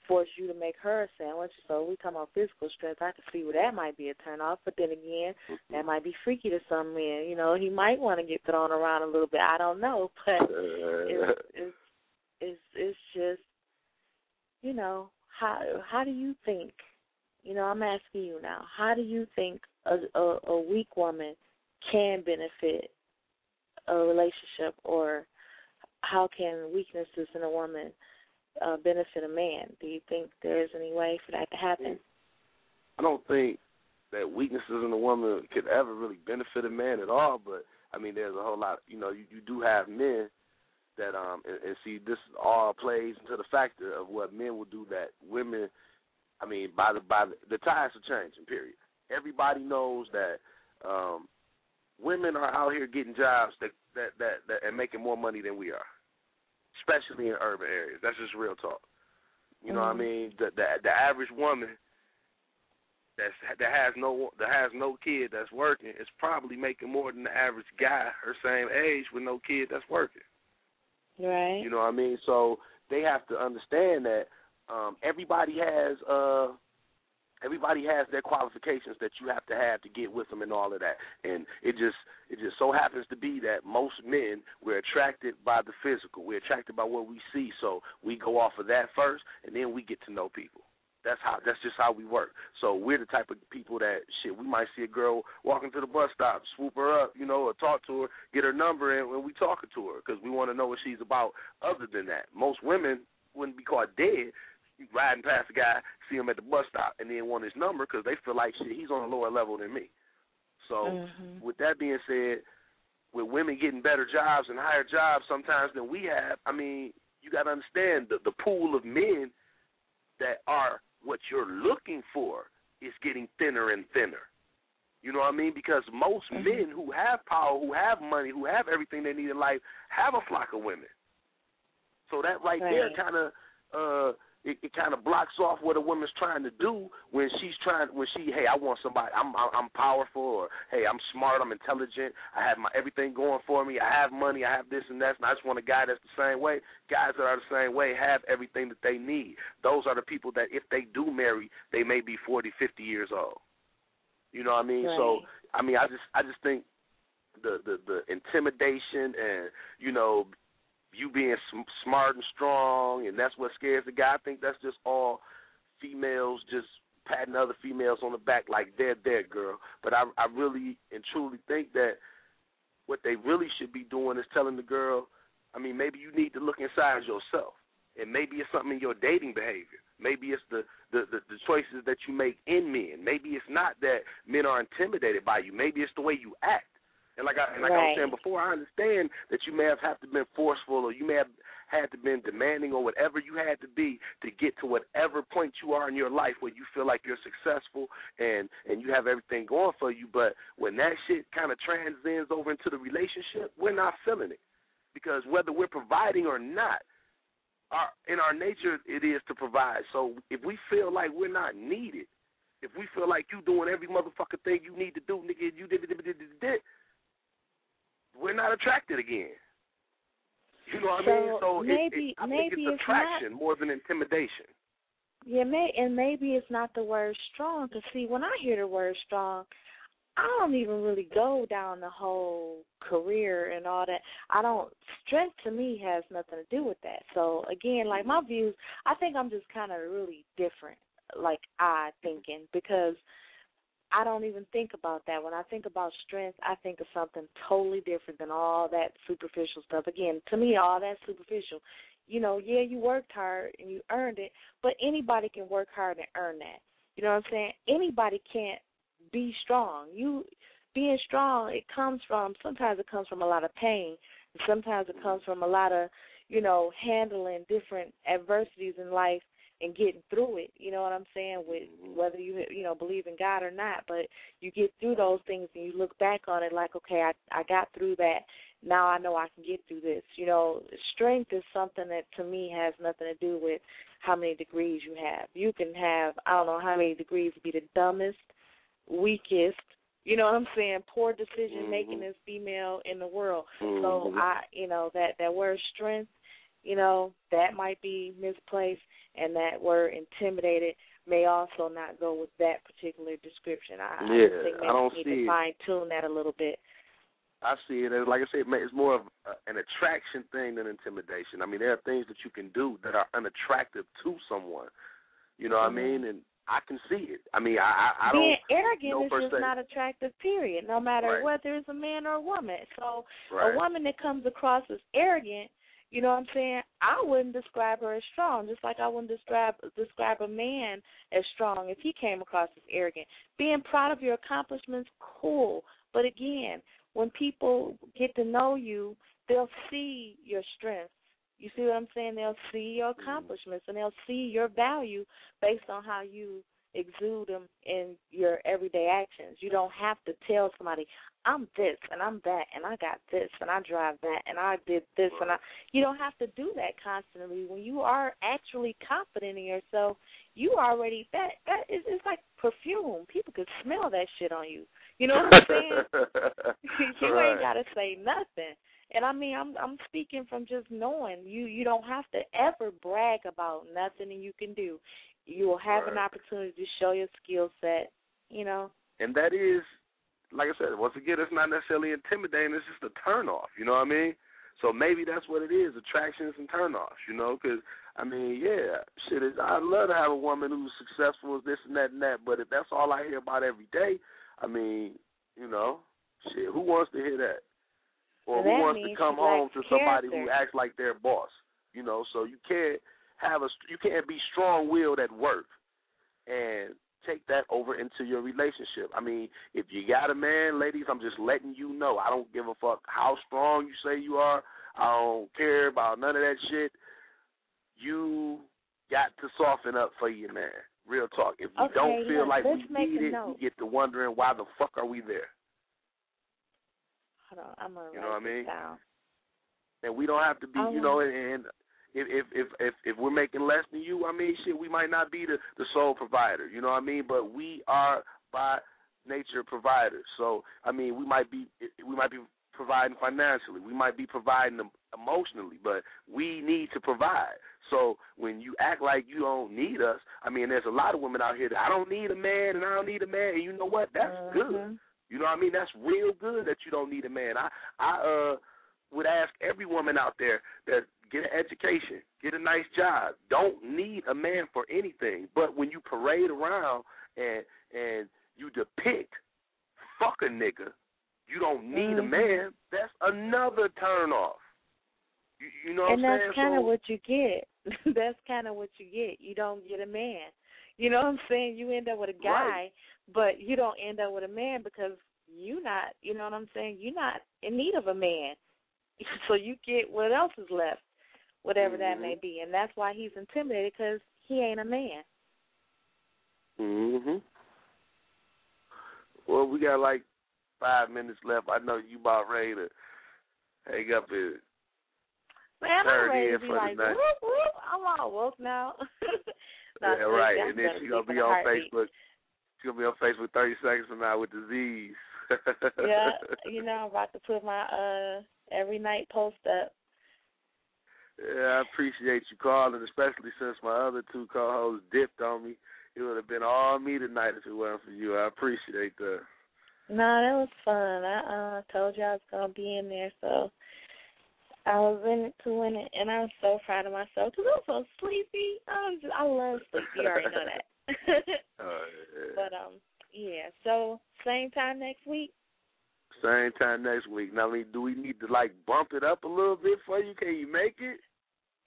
force you to make her a sandwich. So we talking about physical strength. I can see where that might be a turn off, but then again, that might be freaky to some men. He might want to get thrown around a little bit. I don't know, but it's just, how do you think? I'm asking you now. How do you think a weak woman can benefit a relationship, or how can weaknesses in a woman benefit a man? Do you think there is any way for that to happen? I don't think that weaknesses in a woman could ever really benefit a man at all, but, there's a whole lot, you do have men that, and see, this all plays into the factor of what men will do that women, by the tides are changing, period. Everybody knows that women are out here getting jobs that and making more money than we are, especially in urban areas. That's just real talk. You know what I mean? The average woman that has no kid that's working is probably making more than the average guy her same age with no kid that's working. Right. You know what I mean? So they have to understand that everybody has their qualifications that you have to get with them and all of that. And it just so happens to be that most men, we're attracted by the physical. We're attracted by what we see. So we go off of that first, and then we get to know people. That's just how we work. So we're the type of people that, we might see a girl walking to the bus stop, swoop her up, or talk to her, get her number, and when we talking to her because we want to know what she's about. Other than that, most women wouldn't be caught dead riding past a guy, see him at the bus stop, and then want his number because they feel like, he's on a lower level than me. So with that being said, with women getting better jobs and higher jobs sometimes than we have, you got to understand the pool of men that are what you're looking for is getting thinner and thinner. You know what I mean? Because most men who have power, who have money, who have everything they need in life, have a flock of women. So that right there kind of it kind of blocks off what a woman's trying to do when hey, I want somebody, I'm powerful, or hey, I'm smart, I'm intelligent, I have everything going for me, I have money, I have this and that, and I just want a guy that's the same way. Guys that are the same way have everything that they need. Those are the people that if they do marry, they may be 40, 50 years old. You know what I mean? Right. So, I just think the intimidation and, you being smart and strong, and that's what scares the guy. I think that's just all females just patting other females on the back like they're there, girl. But I really and truly think that what they really should be doing is telling the girl, maybe you need to look inside yourself, and maybe it's something in your dating behavior. Maybe it's the choices that you make in men. Maybe it's not that men are intimidated by you. Maybe it's the way you act. And like I was saying before, I understand that you may have had to been forceful, or you may have had to been demanding, or whatever you had to be to get to whatever point you are in your life where you feel like you're successful and you have everything going for you. But when that shit kind of transcends over into the relationship, we're not feeling it. Because whether we're providing or not, in our nature it is to provide. So if we feel like we're not needed, if we feel like you doing every motherfucking thing you need to do, nigga, you did, we're not attracted again. You know what I mean? So I think it's attraction more than intimidation. Yeah, maybe it's not the word strong. Because, see, when I hear the word strong, I don't even really go down the whole career and all that. Strength to me has nothing to do with that. So, again, like my views, I think I'm just kind of really different, like thinking, because I don't even think about that. When I think about strength, I think of something totally different than all that superficial stuff. Again, to me, all that's superficial. You worked hard and you earned it, but anybody can work hard and earn that. You know what I'm saying? Anybody can't be strong. You being strong, sometimes it comes from a lot of pain. And sometimes it comes from a lot of, handling different adversities in life and getting through it. You know what I'm saying? With whether you believe in God or not, but you get through those things and you look back on it like, okay, I got through that. Now I know I can get through this. Strength is something that to me has nothing to do with how many degrees you have. You can have, I don't know how many degrees, be the dumbest, weakest, you know what I'm saying, poor decision making as female in the world. So that word strength, that might be misplaced, and that word intimidated may also not go with that particular description. I think maybe I need to fine tune that a little bit. I see it as, like I said, it's more of an attraction thing than intimidation. I mean, there are things that you can do that are unattractive to someone. You know what I mean? And I can see it. I mean, I don't. Being arrogant is just not attractive, period, no matter whether it's a man or a woman. So a woman that comes across as arrogant, you know what I'm saying, I wouldn't describe her as strong, just like I wouldn't describe a man as strong if he came across as arrogant. Being proud of your accomplishments, cool. But again, when people get to know you, they'll see your strengths. You see what I'm saying? They'll see your accomplishments, and they'll see your value based on how you exude them in your everyday actions. You don't have to tell somebody, I'm this, and I'm that, and I got this, and I drive that, and I did this, and you don't have to do that constantly. When you are actually confident in yourself, you already, it's like perfume. People could smell that shit on you. You know what I'm saying? You ain't got to say nothing. And I mean, I'm speaking from just knowing. You don't have to ever brag about nothing that you can do. You will have an opportunity to show your skill set, And that is, like I said, once again, it's not necessarily intimidating. It's just a turnoff, you know what I mean? So maybe that's what it is, attractions and turnoffs, because, I mean, I'd love to have a woman who's successful as this and that, but if that's all I hear about every day, I mean, who wants to hear that? Or who wants to come home to somebody who acts like their boss? So you can't be strong-willed at work and take that over into your relationship. I mean, if you got a man, ladies, I'm just letting you know. I don't give a fuck how strong you say you are. I don't care about none of that shit. You got to soften up for your man. Real talk. If we don't feel like we need it, we get to wondering why the fuck are we there. Hold on, I'm gonna you know what I mean? Down. And we don't have to be, and if we're making less than you, I mean, we might not be the sole provider, you know what I mean? But we are by nature providers. So I mean, we might be providing financially, we might be providing emotionally, but we need to provide. So when you act like you don't need us, I mean, there's a lot of women out here that I don't need a man and I don't need a man, and you know what? That's good. You know what I mean? That's real good that you don't need a man. I would ask every woman out there that get an education, get a nice job, don't need a man for anything. But when you parade around and you depict fuck a nigga, you don't need a man, that's another turn off. You know what I'm saying? And that's kind of what you get. That's kind of what you get. You don't get a man. You know what I'm saying? You end up with a guy, but you don't end up with a man because you're not, you know what I'm saying? You're not in need of a man. So you get what else is left, whatever that may be. And that's why he's intimidated, because he ain't a man. Well, we got like 5 minutes left. I know you about ready to hang up here. Man, I'm ready to be like, whoop, whoop. I'm all woke now. Right. And then she's going to be on Facebook. She's going to be on Facebook 30 seconds from now with disease. Yeah, I'm about to put my every night post up. Yeah, I appreciate you calling, especially since my other two co-hosts dipped on me. It would have been all me tonight if it weren't for you. I appreciate that. No, that was fun. I told you I was going to be in there, so I was in it to win it, and I'm so proud of myself because I'm so sleepy. I love sleep. You already know that. Yeah. But, so same time next week? Same time next week. Now, do we need to, bump it up a little bit for you? Can you make it?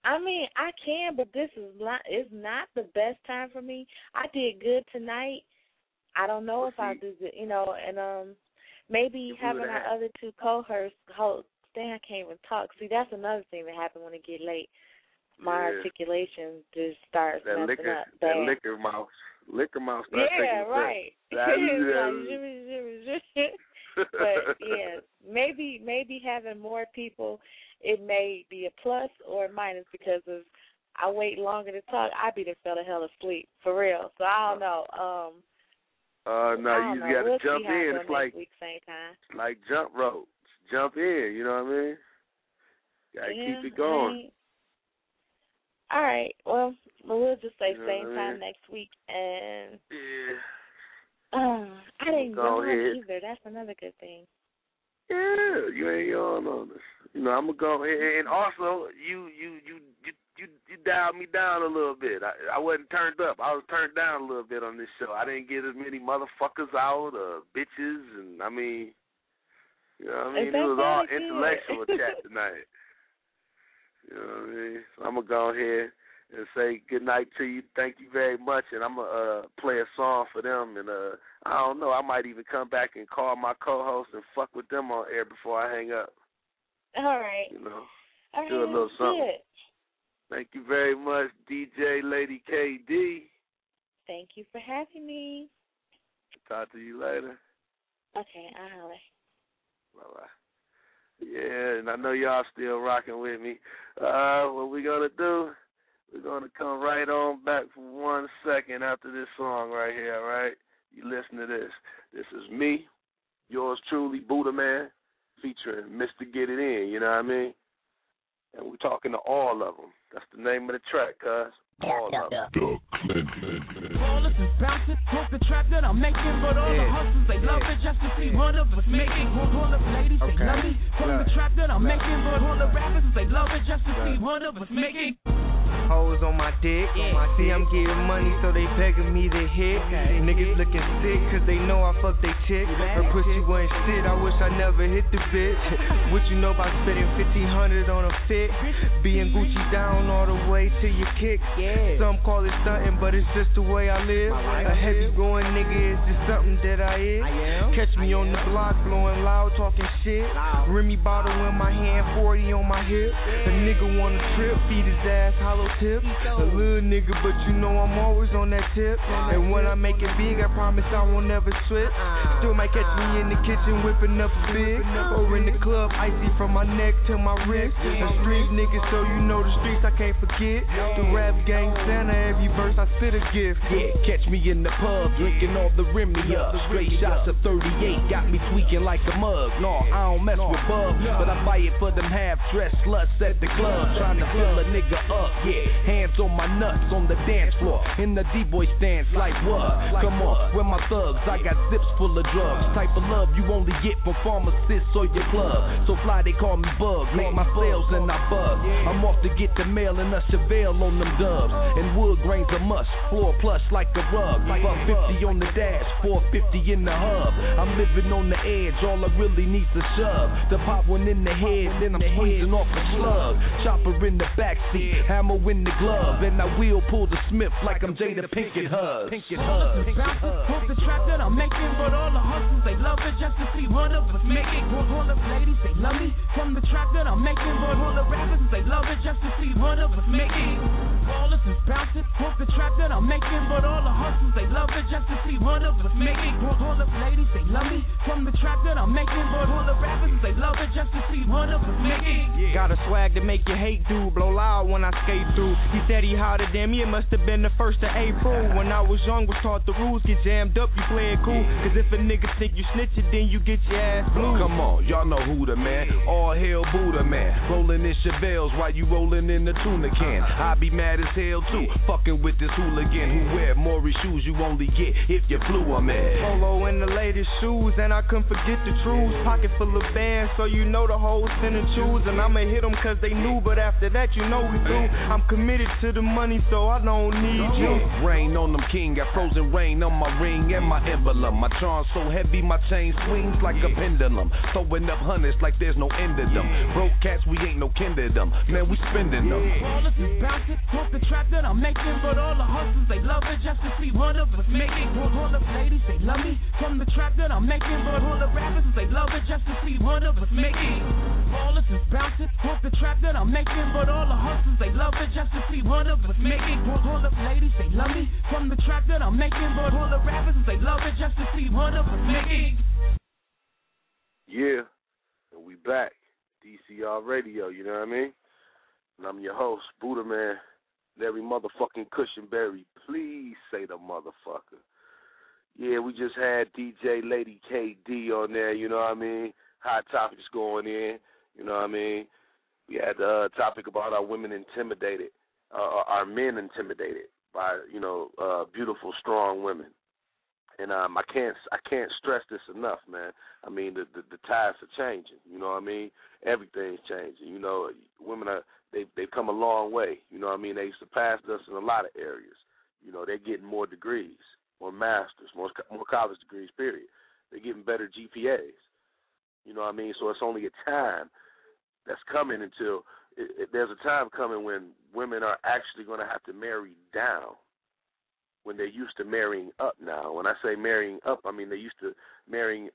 I mean, I can, but this is not the best time for me. I did good tonight. I don't know if I'll do good, and maybe having our other two co-hosts, dang, I can't even talk. See, that's another thing that happens when it get late. My articulation just starts messing up. That liquor mouth starts taking right. But yeah, maybe having more people, it may be a plus or a minus because of I wait longer to talk. I be the fella hell asleep for real. So I don't know. No, you got to jump in. It's like same time. It's like jump rope. Jump in. You know what I mean? Got to keep it going. All right. Well, we'll just say same time next week. And I didn't go either. That's another good thing. Yeah, you ain't yawn on this. You know, I'm gonna go and also you dialed me down a little bit. I wasn't turned up. I was turned down a little bit on this show. I didn't get as many motherfuckers out or bitches, and I mean, you know what I mean? It was all intellectual chat tonight. You know what I mean? So I'm gonna go ahead and say good night to you. Thank you very much, and I'm gonna play a song for them. And I don't know, I might even come back and call my co-host and fuck with them on air before I hang up. All right. You know, do a little something. Good. Thank you very much, DJ Lady KD. Thank you for having me. Talk to you later. Okay, I'll holler. Bye-bye. Yeah, and I know y'all still rocking with me. What we're going to do, we're going to come right on back for 1 second after this song right here, all right? You listen to this. This is me, yours truly, Buddahmann, featuring Mr. Get It In, you know what I mean? And we're talking to all of them. That's the name of the track, cuz. All of them. Ballers is bouncing, off the trap that I'm making, but all the hustlers, they love it just to see one of us making. All the ladies, they love me from the trap that I'm making, but all the rappers, they love it just to see one of us making. Hoes on my dick, see I'm getting money so they begging me to hit. Niggas looking sick cause they know I fuck they chick. Her pussy wasn't shit, I wish I never hit the bitch. What you know about spending $1,500 on a fit? Being Gucci down all the way to your kicks. Some call it stunting, but it's just the way I live. A heavy going nigga is just something that I is. Catch me on the block blowing loud talking shit. Remy bottle in my hand, 40 on my hip. A nigga wanna trip, feed his ass hollow tip. A little nigga, but you know I'm always on that tip. And when I make it big, I promise I won't never switch. Still might catch me in the kitchen whipping up a big, or in the club icy from my neck to my wrist. A street nigga, so you know the streets I can't forget. The rap gang Santa, every verse I spit a gift. Yeah, catch me in the pub drinking all the Remy up. Straight shots of 38 got me tweaking like a mug. No, I don't mess with bub, but I buy it for them half-dressed sluts at the club, trying to fill a nigga up. Yeah, hands on my nuts on the dance floor, in the D-boy stance like what? Come on, where my thugs? I got zips full of drugs. Type of love you only get from pharmacists or your club. So fly they call me Bug, make my sales and I bug. I'm off to get the mail and a Chevelle on them dubs. And wood grains a must, floor plush like a rug. Buck 50 on the dash, 450 in the hub. I'm living on the edge, all I really need's a shove. To pop one in the head, then I'm squeezing off a slug. Chopper in the backseat, hammer in the glove, and I will pull the Smith like I'm Jada Pinkett Huggs. Off the track that I'm making, but all the hustlers, they love it just to see one of us making. All the ladies, they love me from the track that I'm making, but all the rappers, they love it just to see one of us making. Ballers is bouncing off the track that I'm making, but all the hustlers, they love it just to see one of us making. All the ladies, they love me from the track that I'm making, but all the rappers, they love it just to see one of us making. Got a swag to make you hate dude, blow loud when I skate through. He said he hotter than me, it must have been the 1st of April. When I was young, was taught the rules, get jammed up, you play it cool. Cause if a nigga think you snitching, then you get your ass blue. Come on, y'all know who the man, all hail Buddahmann. Rolling in Chevelles while you rolling in the tuna can. I be mad as hell too, fucking with this hooligan who wear Maury shoes you only get if you flew a man. Polo in the latest shoes, and I couldn't forget the truths. Pocket full of bands, so you know the hoes finna choose. And I'ma hit them cause they knew, but after that you know we through. I'm committed to the money, so I don't need you. Rain on them king, got frozen rain on my ring and my emblem. My charm so heavy, my chain swings like a pendulum. Throwing up hundreds like there's no end of them. Broke cats, we ain't no kin to them. Man, we spending them. Ballers is bouncing off the track that I'm making, but all the hustlers, they love it just to see one of us making. making. All the ladies, they love me from the track that I'm making. But all the rappers, they love it just to see one of us making. Ballers is bouncing off the track that I'm making. But all the hustlers, they love it just to see one of us making. All the ladies, they love me from the track that I'm making. But all the rappers, they love it just to see one of us making. Yeah, and we back. DCR Radio, you know what I mean? And I'm your host, Buddahmann. And every motherfucking Kushingberry, please say the motherfucker. Yeah, we just had DJ Lady KD on there, you know what I mean? Hot topics going in, you know what I mean? We had the topic about our women intimidated, our men intimidated by, beautiful, strong women. And I can't stress this enough, man. I mean, the tides are changing. You know what I mean? Everything's changing. You know, women they've come a long way. You know what I mean? They surpassed us in a lot of areas. You know, they're getting more degrees, more masters, more college degrees. Period. They're getting better GPAs. You know what I mean? So it's only a time that's coming until there's a time coming when women are actually going to have to marry down. When they're used to marrying up now. When I say marrying up, I mean they're used to marrying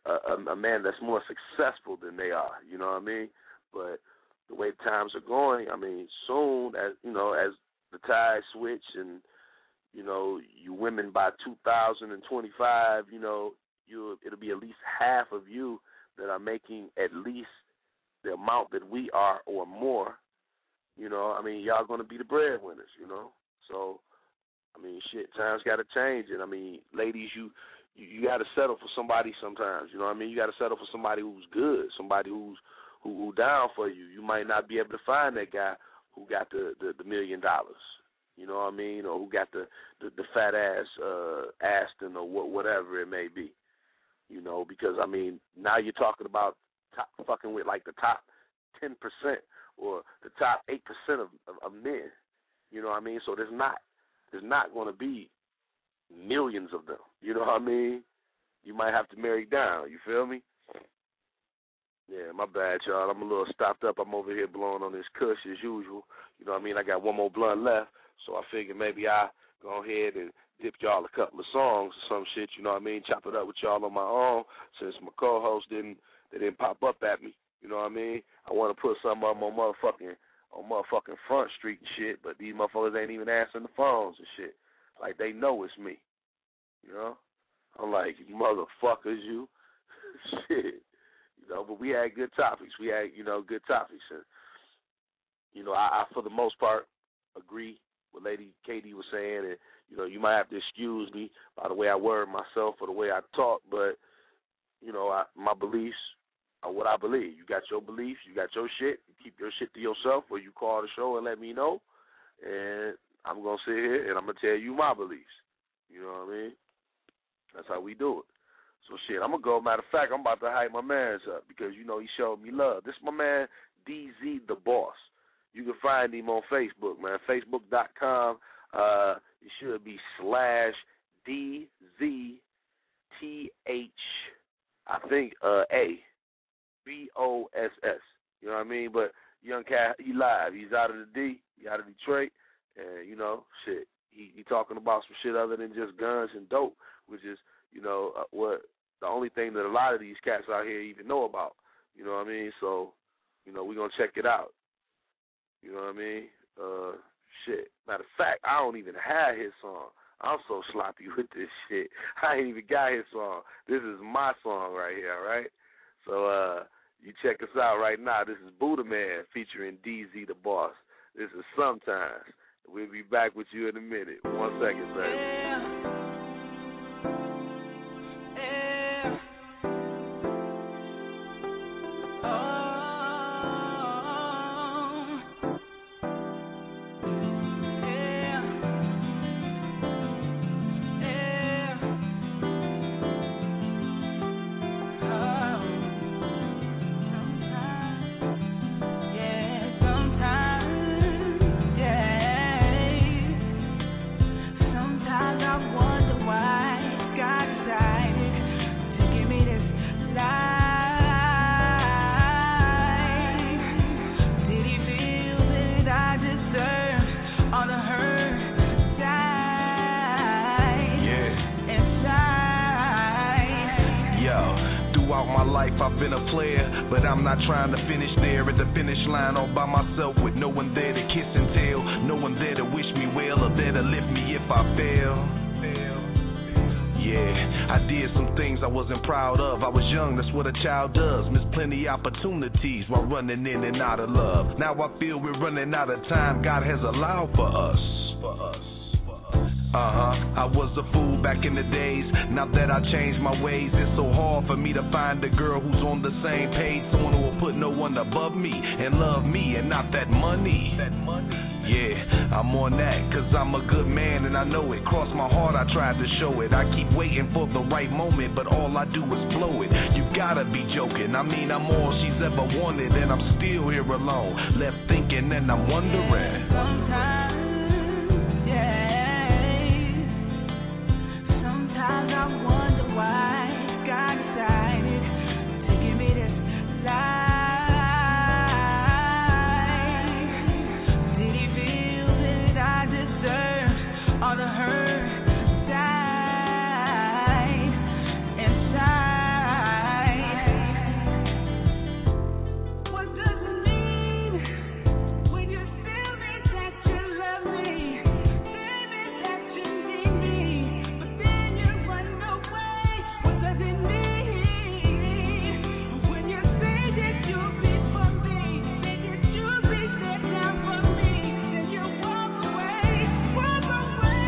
a man that's more successful than they are, you know what I mean? But the way times are going, I mean, soon as the tides switch and, you women by 2025, it'll be at least half of you that are making at least the amount that we are or more. You know, I mean, y'all going to be the breadwinners, So, I mean, shit, times got to change. And, I mean, ladies, you got to settle for somebody sometimes. You know what I mean? You got to settle for somebody who's good, somebody who's down for you. You might not be able to find that guy who got the $1 million. You know what I mean? Or who got the fat ass Aston or whatever it may be. You know, because, I mean, now you're talking about fucking with like the top 10% or the top 8% of men. You know what I mean? So there's not going to be millions of them. You know what I mean? You might have to marry down. You feel me? Yeah, my bad, y'all. I'm a little stopped up. I'm over here blowing on this Kush as usual. You know what I mean? I got one more blunt left, so I figured maybe I go ahead and dip y'all a couple of songs or some shit. You know what I mean? Chop it up with y'all on my own since my co-host didn't pop up at me. You know what I mean? I want to put some of them on motherfucking Front Street and shit, but these motherfuckers ain't even answering the phones and shit. Like they know it's me. You know? I'm like, you motherfuckers, you. Shit. You know, but we had good topics. We had, good topics. And, I for the most part, agree with Lady KD was saying. And, you might have to excuse me by the way I word myself or the way I talk, but, my beliefs are what I believe. You got your beliefs, you got your shit. You keep your shit to yourself, or you call the show and let me know. And I'm going to sit here and I'm going to tell you my beliefs. You know what I mean? That's how we do it. So, shit, I'm going to go. Matter of fact, I'm about to hype my mans up because, he showed me love. This is my man, DZ the Boss. You can find him on Facebook, man. Facebook.com. It should be /DZTH, I think, ABOSS. You know what I mean? But young cat, he live. He's out of the D. He out of Detroit. And, shit, he talking about some shit other than just guns and dope, which is, what the only thing that a lot of these cats out here even know about. You know what I mean? So, we're going to check it out. You know what I mean? Shit. Matter of fact, I don't even have his song. I'm so sloppy with this shit. I ain't even got his song. This is my song right here, all right? So, you check us out right now. This is Buddahmann featuring DZ the Boss. This is Sometimes. We'll be back with you in a minute. 1 second, baby. Sometimes I my life I've been a player, but I'm not trying to finish there at the finish line all by myself with no one there to kiss and tell, no one there to wish me well or there to lift me if I fail. Yeah, I did some things I wasn't proud of. I was young, that's what a child does. Missed plenty opportunities while running in and out of love. Now I feel we're running out of time God has allowed for us. I was a fool back in the days. Now that I changed my ways, it's so hard for me to find a girl who's on the same page. Someone who will put no one above me and love me and not that money. Yeah, I'm on that, cause I'm a good man and I know it. Cross my heart, I tried to show it. I keep waiting for the right moment, but all I do is blow it. You gotta be joking, I mean I'm all she's ever wanted, and I'm still here alone, left thinking and I'm wondering. Sometimes, sometimes I wonder why God decided to give me this life. All the hurt inside. What does it mean when you tell me that you love me? Tell me that you need me, but then you run away. What does it mean when you say that you'll be for me, say that you'll be there down for me, then you walk away, walk away.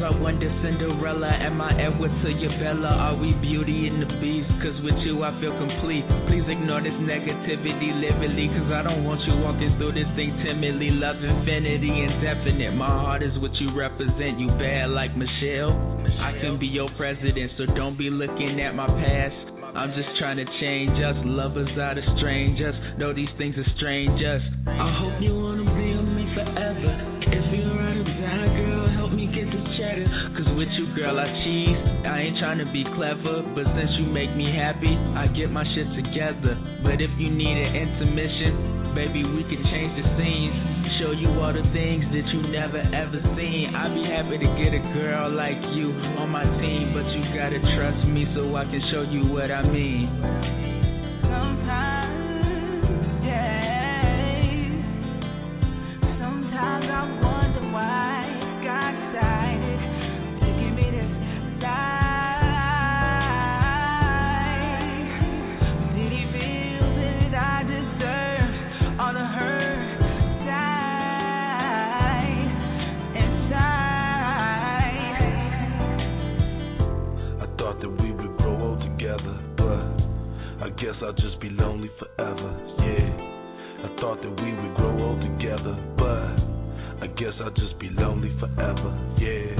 I wonder, Cinderella, am I ever to your Bella? Are we Beauty and the Beast? Cause with you I feel complete. Please ignore this negativity lividly, cause I don't want you walking through this thing timidly. Love infinity indefinite, my heart is what you represent. You bad like Michelle. I can be your president, so don't be looking at my past. I'm just trying to change us. Lovers are the strangers, know these things are strangers. I hope you wanna be with me forever. If you're out of time, girl, help me get this cheddar. Cause with you, girl, I cheese. I ain't trying to be clever, but since you make me happy, I get my shit together. But if you need an intermission, baby, we can change the scenes. Show you all the things that you never ever seen. I'd be happy to get a girl like you on my team, but you gotta trust me so I can show you what I mean. Sometimes, sometimes I wonder why God decided to give me this life. Did he feel that I deserve all the hurt? I guess I'll just be lonely forever, yeah. I thought that we would grow old together, but I guess I'll just be lonely forever, yeah.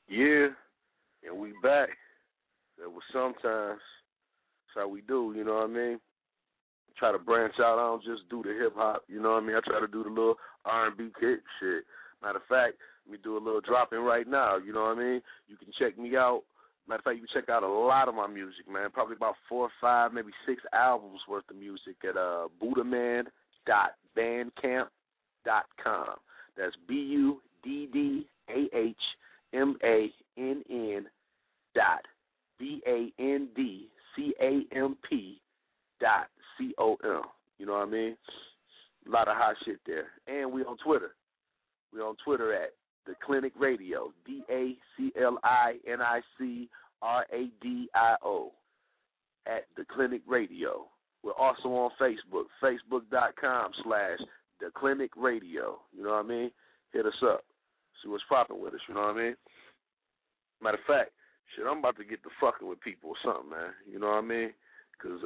Yeah, and we back. That was sometimes. That's how we do, you know what I mean? Try to branch out. I don't just do the hip hop, you know what I mean? I try to do the little R&B kick shit. Matter of fact, let me do a little drop in right now, you know what I mean? You can check me out. Matter of fact, you can check out a lot of my music, man. Probably about 4 or 5, maybe 6 albums worth of music at Buddahmann.bandcamp.com. That's BUDDMANN.BANDCAMP.com. You know what I mean? A lot of hot shit there. And we on Twitter. We on Twitter at The Clinic Radio, DACLINICRADIO, at The Clinic Radio. We're also on Facebook, facebook.com/DJKD the Clinic Radio. You know what I mean? Hit us up. See what's popping with us. You know what I mean? Matter of fact, shit, I'm about to get to fucking with people or something, man. You know what I mean? Because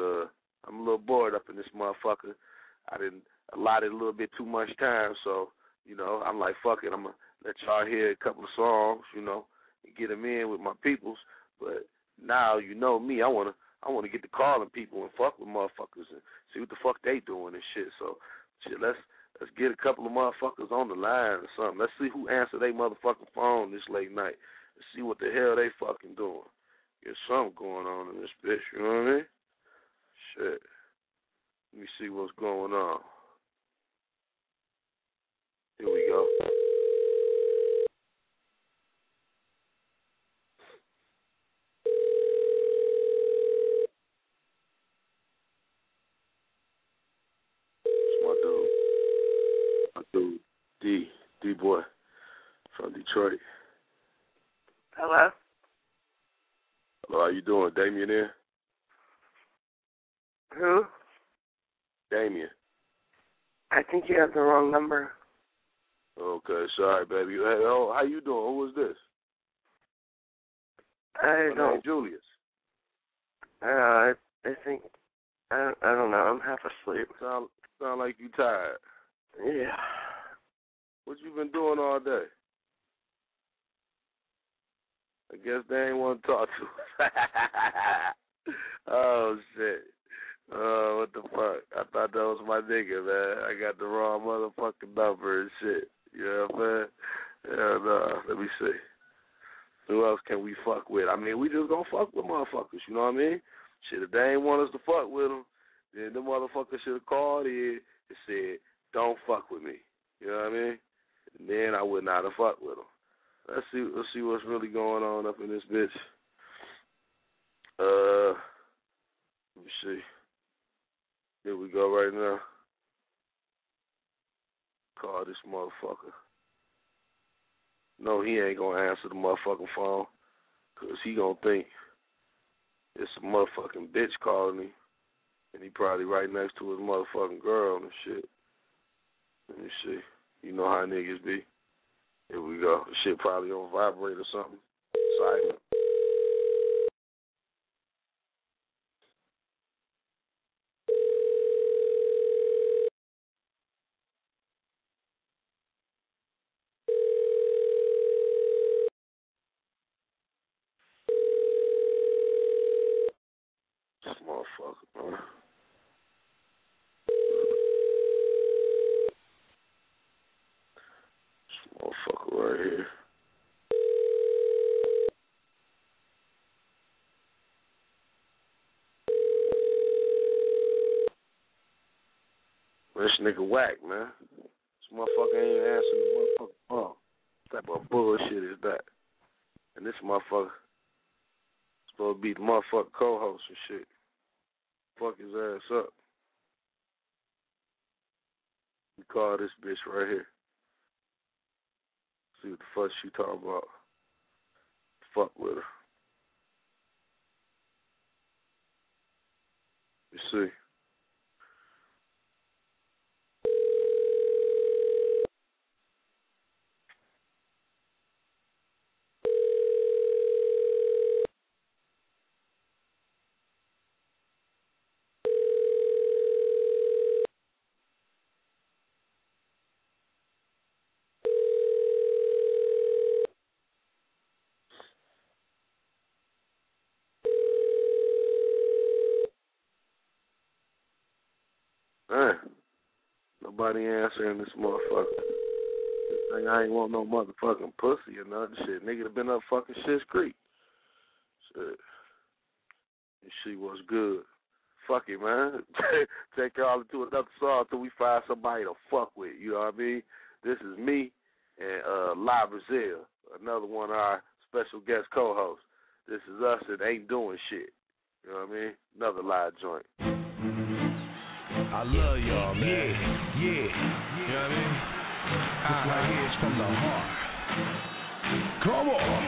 I'm a little bored up in this motherfucker. I didn't allotted a little bit too much time, so, you know, I'm like, fuck it. I'm going to let y'all hear a couple of songs, you know, and get them in with my peoples. But now, you know me, I want to get to calling people and fuck with motherfuckers and see what the fuck they doing and shit. So, shit, let's get a couple of motherfuckers on the line or something. Let's see who answer their motherfucking phone this late night. Let's see what the hell they fucking doing. There's something going on in this bitch, you know what I mean? Shit. Let me see what's going on. Here we go. It's my dude, D-Boy from Detroit. Hello? Hello, how you doing? Damien there? Who? Damien. I think you have the wrong number. Okay, sorry, baby. Hey, how you doing? Who is this? I don't. Name Julius. I think I don't know. I'm half asleep. Sound like you tired. Yeah. What you been doing all day? I guess they ain't want to talk to us. Oh shit. Oh, what the fuck? I thought that was my nigga, man. I got the wrong motherfucking number and shit. You know what I'm saying? Hell no. Let me see. Who else can we fuck with? I mean, we just gonna fuck with motherfuckers, you know what I mean? Shit, if they ain't want us to fuck with them, then the motherfucker should have called in and said, don't fuck with me. You know what I mean? And then I would not have fucked with them. Let's see what's really going on up in this bitch. Let me see. Here we go right now. Call this motherfucker. No, he ain't gonna answer the motherfucking phone, cause he gonna think it's a motherfucking bitch calling him, and he probably right next to his motherfucking girl and shit. Let me see. You know how niggas be. Here we go. The shit probably on vibrate or something. Silent. This motherfucker, man. This motherfucker right here. This nigga whack, man. This motherfucker ain't even answering the motherfucking phone. What type of bullshit is that? And this motherfucker supposed to be the motherfucking co-host and shit. Fuck his ass up. We call this bitch right here. See what the fuck she talking about. Fuck with her. You see. Man, nobody answering this motherfucker. This thing, I ain't want no motherfucking pussy or nothing. Shit, nigga have been up fucking Shit's Creek. Shit. And she was good. Fuck it, man. Take y'all into another song till we find somebody to fuck with. You know what I mean? This is me and La Brazil, another one of our special guest co-hosts. This is us that ain't doing shit. You know what I mean? Another live joint. I love y'all, man. Yeah. You know what I mean? This right here is from the heart. Come on.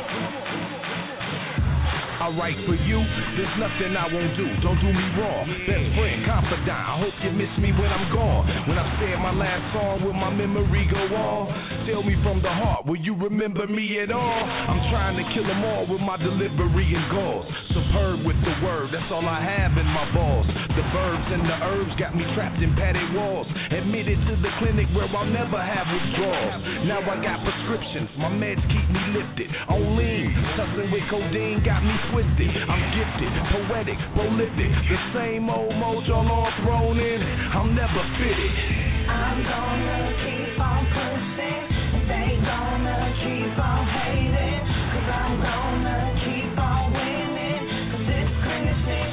I write for you, there's nothing I won't do. Don't do me wrong. Best friend, confidant. I hope you miss me when I'm gone. When I stare at my last song, will my memory go on? Tell me from the heart, will you remember me at all? I'm trying to kill them all with my delivery and goals. Superb with the word, that's all I have in my balls. The verbs and the herbs got me trapped in padded walls. Admitted to the clinic where I'll never have withdrawals. Now I got prescriptions, my meds keep me lifted. On lean, tussling with codeine got me twisted. I'm gifted, poetic, prolific. The same old mode y'all all thrown in, I'm never fitted. I'm gonna keep on pushing. They gonna keep on hating. Cause I'm gonna keep on winning. Cause it's crazy,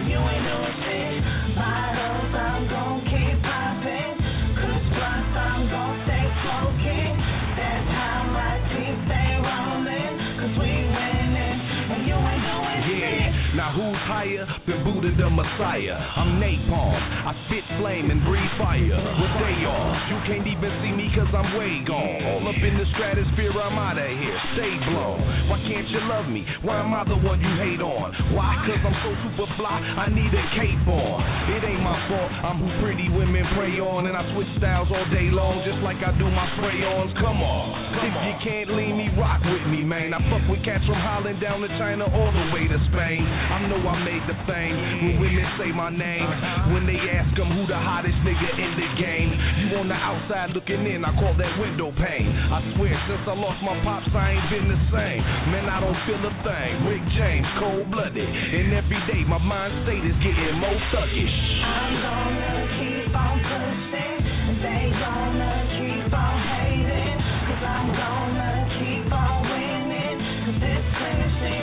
you ain't doing shit. Bottles, I'm gonna keep popping. Cause blunts, I'm gonna stay smoking. That's how my team stay rolling. Cause we winning, and you ain't doing shit. Now who's higher than Buddha the Messiah? I'm napalm, I spit flame and breathe fire. What they are, you can't even see me cause I'm way gone. All up in the stratosphere, I'm out of here, stay blown. Why can't you love me? Why am I the one you hate on? Why? Cause I'm so super fly, I need a cape on. It ain't my fault, I'm who pretty women prey on. And I switch styles all day long just like I do my spray-ons. Come on, if you can't leave me, rock with me, man. I fuck with cats from Holland down to China all the way to Spain. I know I made the fame when women say my name. When they ask them who the hottest nigga in the game. You on the outside looking in, I call that window pane. I swear since I lost my pops I ain't been the same. Man, I don't feel a thing. Rick James, cold-blooded. And every day my mind state is getting more thuggish. I'm gonna keep on pushing. They gonna keep on hating. Cause I'm gonna keep on winning. Cause it's crazy,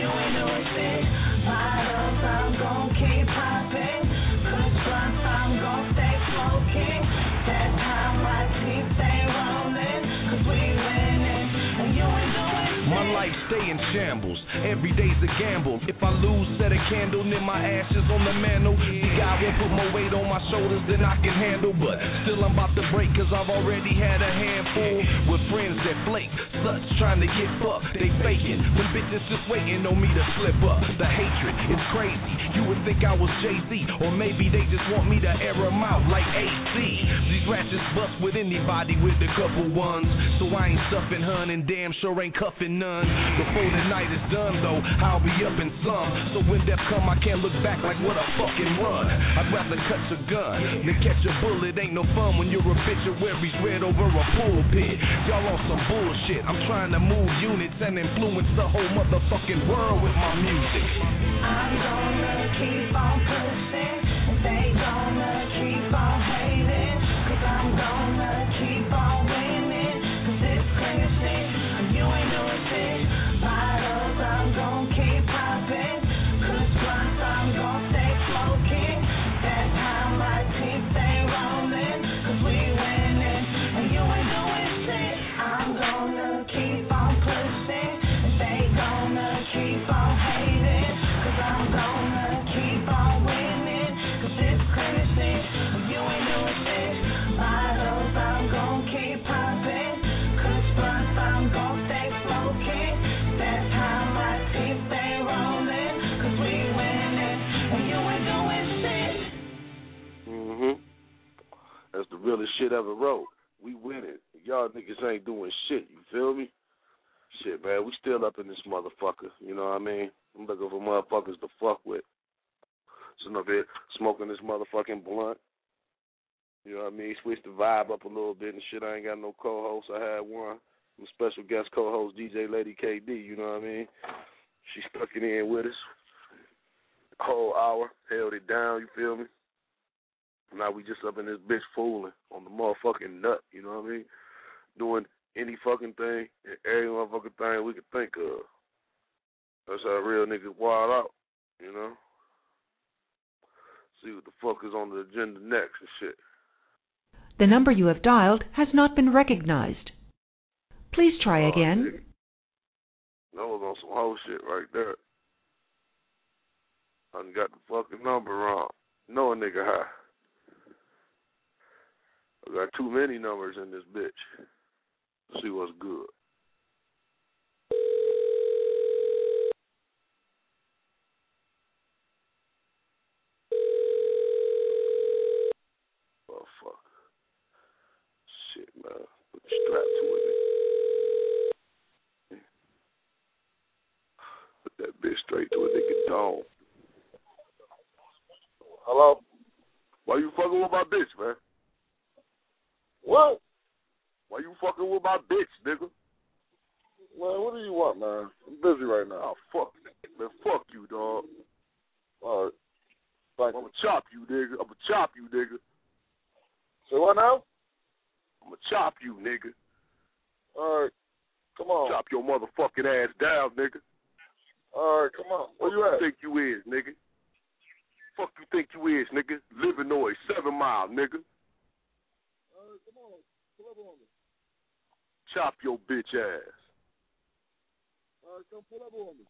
you ain't doing shit. Bottles, I'm gon' keep popping. Cause blunts, I'm gon' stay smoking. That's how my team stay rolling. Cause we winning, and you ain't doing shit. My life stay in shambles, every day's a gamble. If I lose, set a candle, then my ashes on the mantle. See, God won't put more weight on my shoulders than I can handle. But still I'm about to break, cause I've already had a handful. With friends that flake, such trying to get fucked, they faking. When bitches just waiting on me to slip up. The hatred is crazy, you would think I was Jay-Z. Or maybe they just want me to air them out like AC. These ratchets bust with anybody with a couple ones. So I ain't stuffing hun and damn sure ain't cuffing none. Before the night is done though, I'll be up in some. So when death come I can't look back like what a fucking run. I'd rather cut your gun than catch a bullet. Ain't no fun when your obituary's read over a pulpit. Y'all on some bullshit. I'm trying to move units and influence the whole motherfucking world with my music. I'm gonna keep on pushing. They gonna keep on hating. Cause I'm gonna keep on winning. Cause it's crazy, you ain't doing shit. Bottles, I'm gon' keep popping. Cause blunts, I'm gon' stay smoking. That's how my team stay rolling. Cause we winning, and you ain't doing shit. I'm gonna keep on pushing. They gonna keep on hating. Cause I'm gonna keep on winning. Cause it's crazy, you ain't doing shit. Bottles, I'm gon' keep popping. Cause blunts, I'm gon' stay smoking. That's how my team stay rolling. Cause we winning, and you ain't doing shit. That's the realest shit ever wrote. We winning. Y'all niggas ain't doing shit, you feel me? Shit, man, we still up in this motherfucker, you know what I mean? I'm looking for motherfuckers to fuck with. So I'm up here smoking this motherfucking blunt. You know what I mean? Switch the vibe up a little bit and shit. I ain't got no co-host. I had one. I'm a special guest co-host, DJ Lady KD, you know what I mean? She stuck it in with us. Whole hour, held it down, you feel me? Now we just up in this bitch fooling on the motherfucking nut, you know what I mean? Doing any fucking thing and every motherfucking thing we could think of. That's how real niggas wild out, you know? See what the fuck is on the agenda next and shit. The number you have dialed has not been recognized. Please try again. Nigga. That was on some whole shit right there. I done got the fucking number wrong. No a nigga high. I got too many numbers in this bitch. Let's see what's good. Oh, fuck. Strap to it, nigga. Put that bitch straight to a nigga dome. Hello? Why you fucking with my bitch, man? What? Why you fucking with my bitch, nigga? Man, what do you want, man? I'm busy right now. Oh, fuck. Man, fuck you, dog. All right. Thank you. I'ma chop you, nigga. Say what now? I'ma chop you, nigga. All right. Come on. Chop your motherfucking ass down, nigga. All right, come on. Where you at? Fuck you think you is, nigga? Fuck you think you is, nigga? Illinois, 7 Mile, nigga. All right, come on. Pull up on me. Chop your bitch ass. All right, come pull up on me.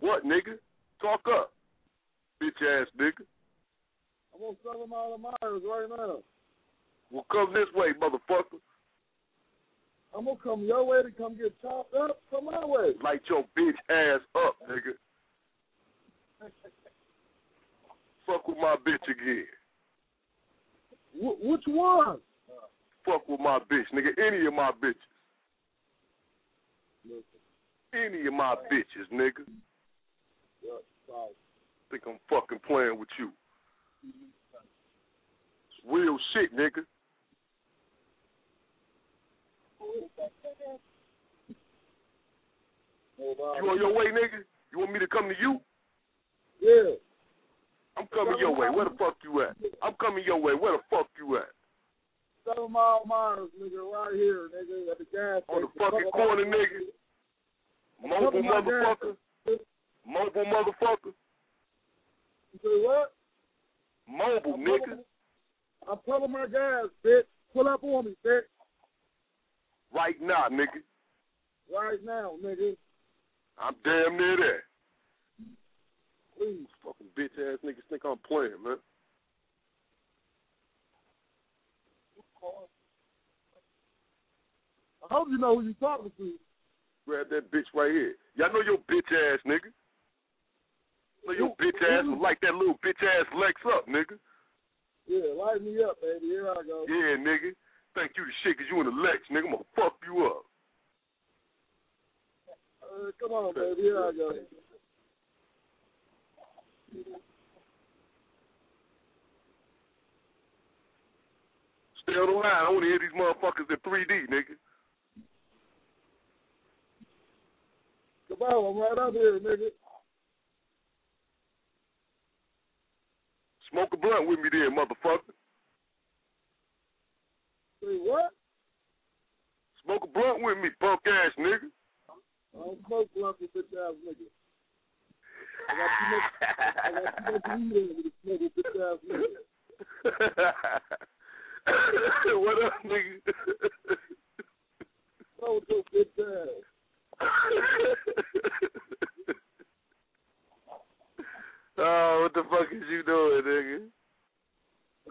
What, nigga? Talk up. Bitch ass nigga. I'm on 7 Mile of Myers right now. Well, come this way, motherfucker. I'm going to come your way to come get chopped up. Come my way. Light your bitch ass up, nigga. Fuck with my bitch again. Which one? Fuck with my bitch, nigga. Any of my bitches. Any of my bitches, nigga. Think I'm fucking playing with you. It's real shit, nigga. You on your way, nigga? You want me to come to you? Yeah. I'm coming your way. Where the fuck you at? I'm coming your way. Where the fuck you at? 7 Mile Myers, nigga, right here, nigga, at the gas station. On the fucking corner, nigga. Mobile motherfucker. Mobile motherfucker. You say what? Mobile, nigga. I'm pulling my gas, bitch. Pull up on me, bitch. Right now, nigga. Right now, nigga. I'm damn near there. Please. Fucking bitch ass niggas think I'm playing, man. I hope you know who you talking to. Grab that bitch right here. Y'all know your bitch ass, nigga. Know your bitch ass will light that little bitch ass Lex up, nigga. Yeah, light me up, baby. Here I go. Yeah, nigga. Think you the shit because you in the Lex, nigga. I'm gonna fuck you up. Come on, baby. Here I go. Stay on the line. I want to hear these motherfuckers in 3D, nigga. Come on, I'm right up here, nigga. Smoke a blunt with me there, motherfucker. Say what? Smoke a blunt with me, punk ass nigga. I don't smoke blunt with bitch ass nigga. I got too much weed in me to smoke with bitch ass nigga. What up, nigga? Smoke your bitch ass. Oh, what the fuck is you doing, nigga?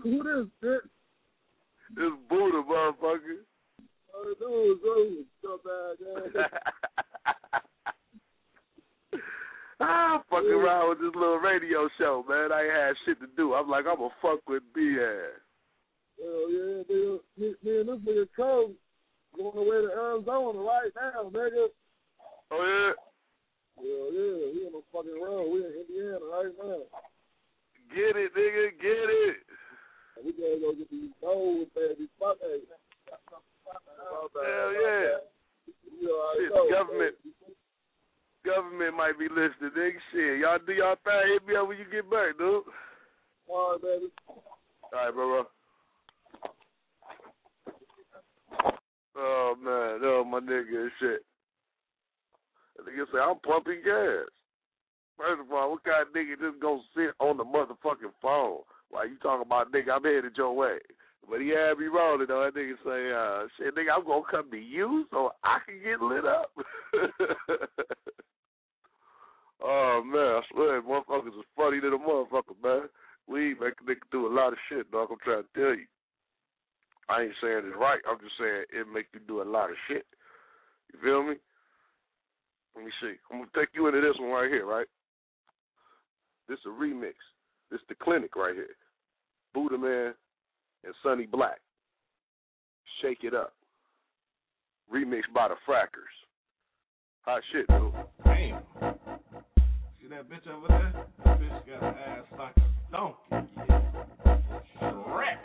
Who this, bitch? This Buddha, motherfucker. All I do is so bad, man. Fucking around with this little radio show, man. I ain't had shit to do. I'm like, I'm gonna fuck with B-ass. Hell yeah, nigga. Me and this nigga Cole going away to Arizona right now, nigga. Oh, yeah? Hell yeah, we on the fucking road. We in Indiana right now. Get it, nigga, get it. We gotta go get these goals, baby. Fuck it. Hell yeah. Shit, government might be listening, nigga. Shit, y'all do y'all thing. Hit me up when you get back, dude. All right, baby. All right, bro. Oh, man. Oh, my nigga and shit. The nigga say, I'm pumping gas. First of all, what kind of nigga just gonna sit on the motherfucking phone while you talking about, nigga, I'm headed your way? But he had me rolling, though. That nigga say, shit, nigga, I'm gonna come to you so I can get lit up. Oh, man, I swear, motherfuckers is funny to the motherfucker, man. Weed make a nigga do a lot of shit, dog. I'm trying to tell you. I ain't saying it's right. I'm just saying it make you do a lot of shit. You feel me? Let me see. I'm going to take you into this one right here, right? This is a remix. This is the clinic right here. Buddahmann and Sonny Black. Shake It Up. remixed by the Frackers. Hot shit, dude. Damn. See that bitch over there? That bitch got an ass like a donkey. Wreck.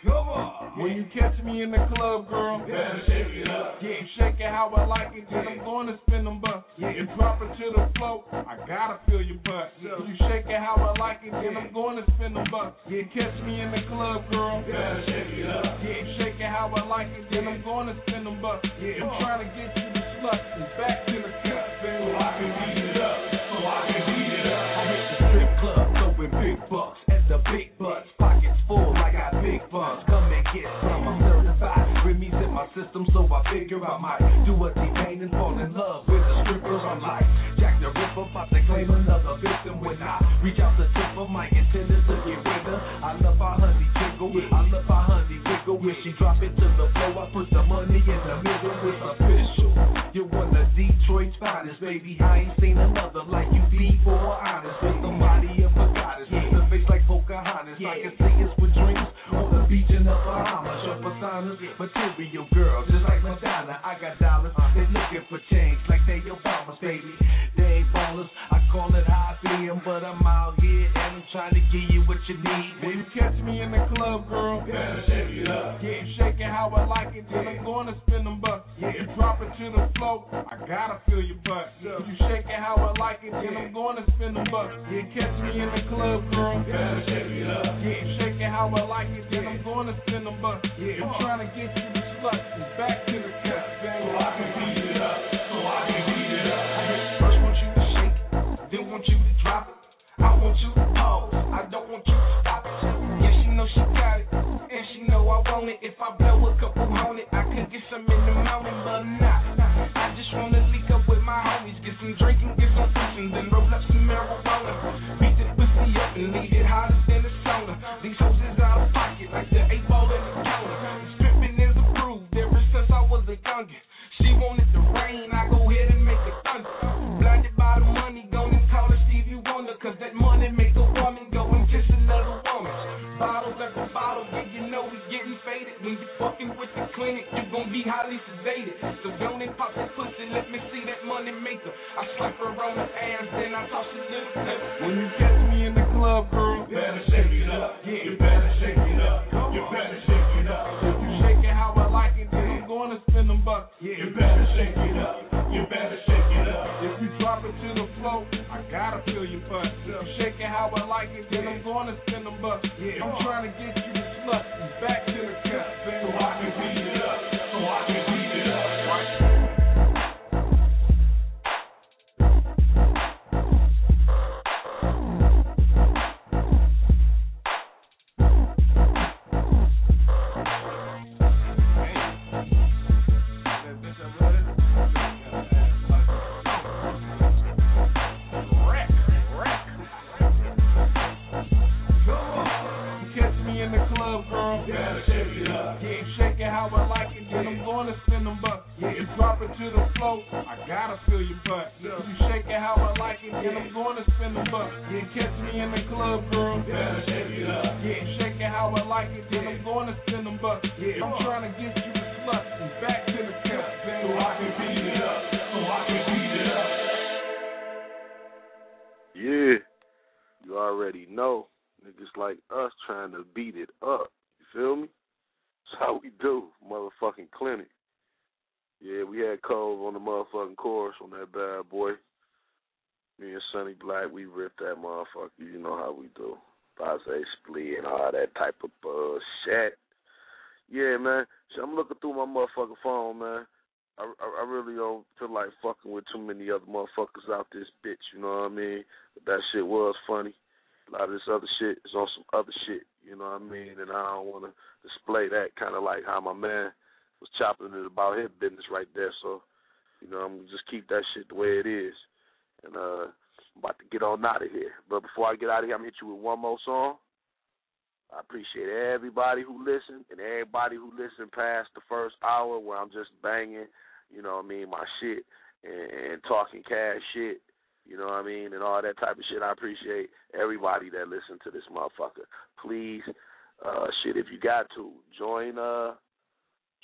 Come on. When you catch me in the club, girl, better shake it up. Yeah, shake it how I like it, then I'm gonna spin them bucks. Yeah, and drop it to the floor, I gotta feel your butt. Yeah, you shake it how I like it, then I'm gonna spin them bucks. Yeah, catch me in the club, girl, better shake it up. Yeah, shake it how I like it, then I'm gonna spin them bucks. Yeah, I'm trying to get you to slut and back to the cup, baby. So I can beat it up, I hit the strip club, throwing big bucks at the big butts. Pockets full, I got big funds. Come and get some, I'm certified. Remy's in my system, so I figure I might do a T-Pain and fall in love with the strippers. I'm like Jack the Ripper, about to claim another victim. When I reach out the tip of my intended to get with her. I love how honey jiggle, I love how honey wiggle. When she drop it to the floor, I put the money in the middle. It's official. You're one of Detroit's finest, baby. I ain't seen another like you before. Honest, with the body of a goddess, the face like Pocahontas. I can see us with dreams on the beach in the Bahamas. Your personas, material girl, just like Madonna. I got dollars, they looking for change like they Obamas, baby. They ain't ballers, I call it how I see 'em, but I'm out here and I'm trying to give you what you need. When you catch me in the club, girl, better shake it up. Yeah, shake it how I like it, then I'm gonna spin them bucks. Yeah, you drop it to the floor, I gotta feel your butt. If you shake it how I like it, then I'm gonna spin them bucks. Yeah, catch me in the club, girl, better shake it up. Yeah, shake it how I like it, then I'm gonna spin them bucks. Yeah, I'm trying to get you to slut and back to the cup, baby. So I can beat it up, I first want you to shake it, then want you to drop it. I want you to pause, I don't want you to stop it. Yeah, she know she got it, and she know I want it. If I blow a couple on it, I can get some in the morning, but not. I just wanna leak up with my homies, get some drinking, get some pushing, then roll up some marijuana. Beat the pussy up and leave it hotter than a sauna. These hoes is out of pocket like the 8-ball in the counter. Stripping is approved ever since I was a youngin'. She wanted the rain, I go ahead and make it thunder. Blinded by the money, go and call her Stevie Wonder, cause that money make a woman go and kiss another woman. Bottles after bottles, yeah, you know we getting faded. When you fucking with the clinic, you gon' be highly sedated. So don't and pop that pussy, let me see that money maker. I slap her on the ass, then I toss it to the clip. When you catch me in the club, girl, better shake it up. Yeah, you better shake it up. You better shake it up. If you shake it how I like it, then I'm gonna spin them bucks. Yeah, you better shake it up. You better shake it up. If you drop it to the floor, I gotta feel your butt. If you shake it how I like it, then I'm gonna spin them bucks. Yeah, I'm trying to get you to slut and back to the cup, baby. So I can beat it up. Right? Like us trying to beat it up. You feel me? That's how we do, motherfucking clinic. Yeah, we had Cove on the motherfucking chorus on that bad boy. Me and Sonny Black, we ripped that motherfucker. You know how we do. Base split and all that type of bullshit. Yeah, man. So I'm looking through my motherfucking phone, man. I really don't feel like fucking with too many other motherfuckers out this bitch, you know what I mean? But that shit was funny. A lot of this other shit is on some other shit, you know what I mean? And I don't want to display that, kind of like how my man was chopping it about his business right there. So, you know, I'm going to just keep that shit the way it is. And I'm about to get on out of here. But before I get out of here, I'm going to hit you with one more song. I appreciate everybody who listened and everybody who listened past the first hour where I'm just banging, you know what I mean, my shit and talking cash shit. You know what I mean? And all that type of shit. I appreciate everybody that listened to this motherfucker. Please, shit, if you got to, join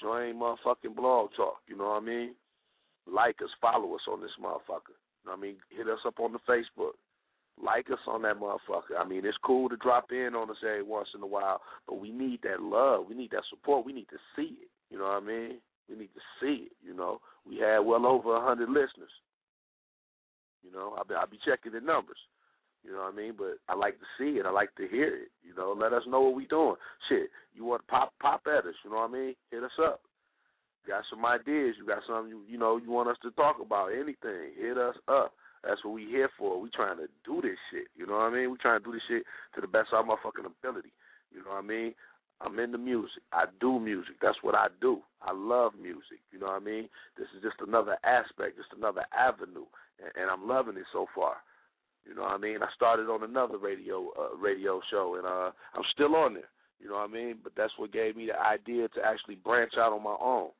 Join motherfucking Blog Talk, you know what I mean? Like us, follow us on this motherfucker. You know what I mean? Hit us up on the Facebook. Like us on that motherfucker. I mean, it's cool to drop in on us every once in a while, but we need that love. We need that support. We need to see it. You know what I mean? We need to see it, you know. We had well over 100 listeners. You know, I'll be checking the numbers. You know what I mean? But I like to see it. I like to hear it. You know, let us know what we doing. Shit, you want to pop at us, you know what I mean? Hit us up. You got some ideas. You got something, you know, you want us to talk about, anything. Hit us up. That's what we here for. We trying to do this shit. You know what I mean? We trying to do this shit to the best of our motherfucking ability. You know what I mean? I'm into music. I do music. That's what I do. I love music. You know what I mean? This is just another aspect, just another avenue, and I'm loving it so far. You know what I mean? I started on another radio show, and I'm still on there. You know what I mean? But that's what gave me the idea to actually branch out on my own.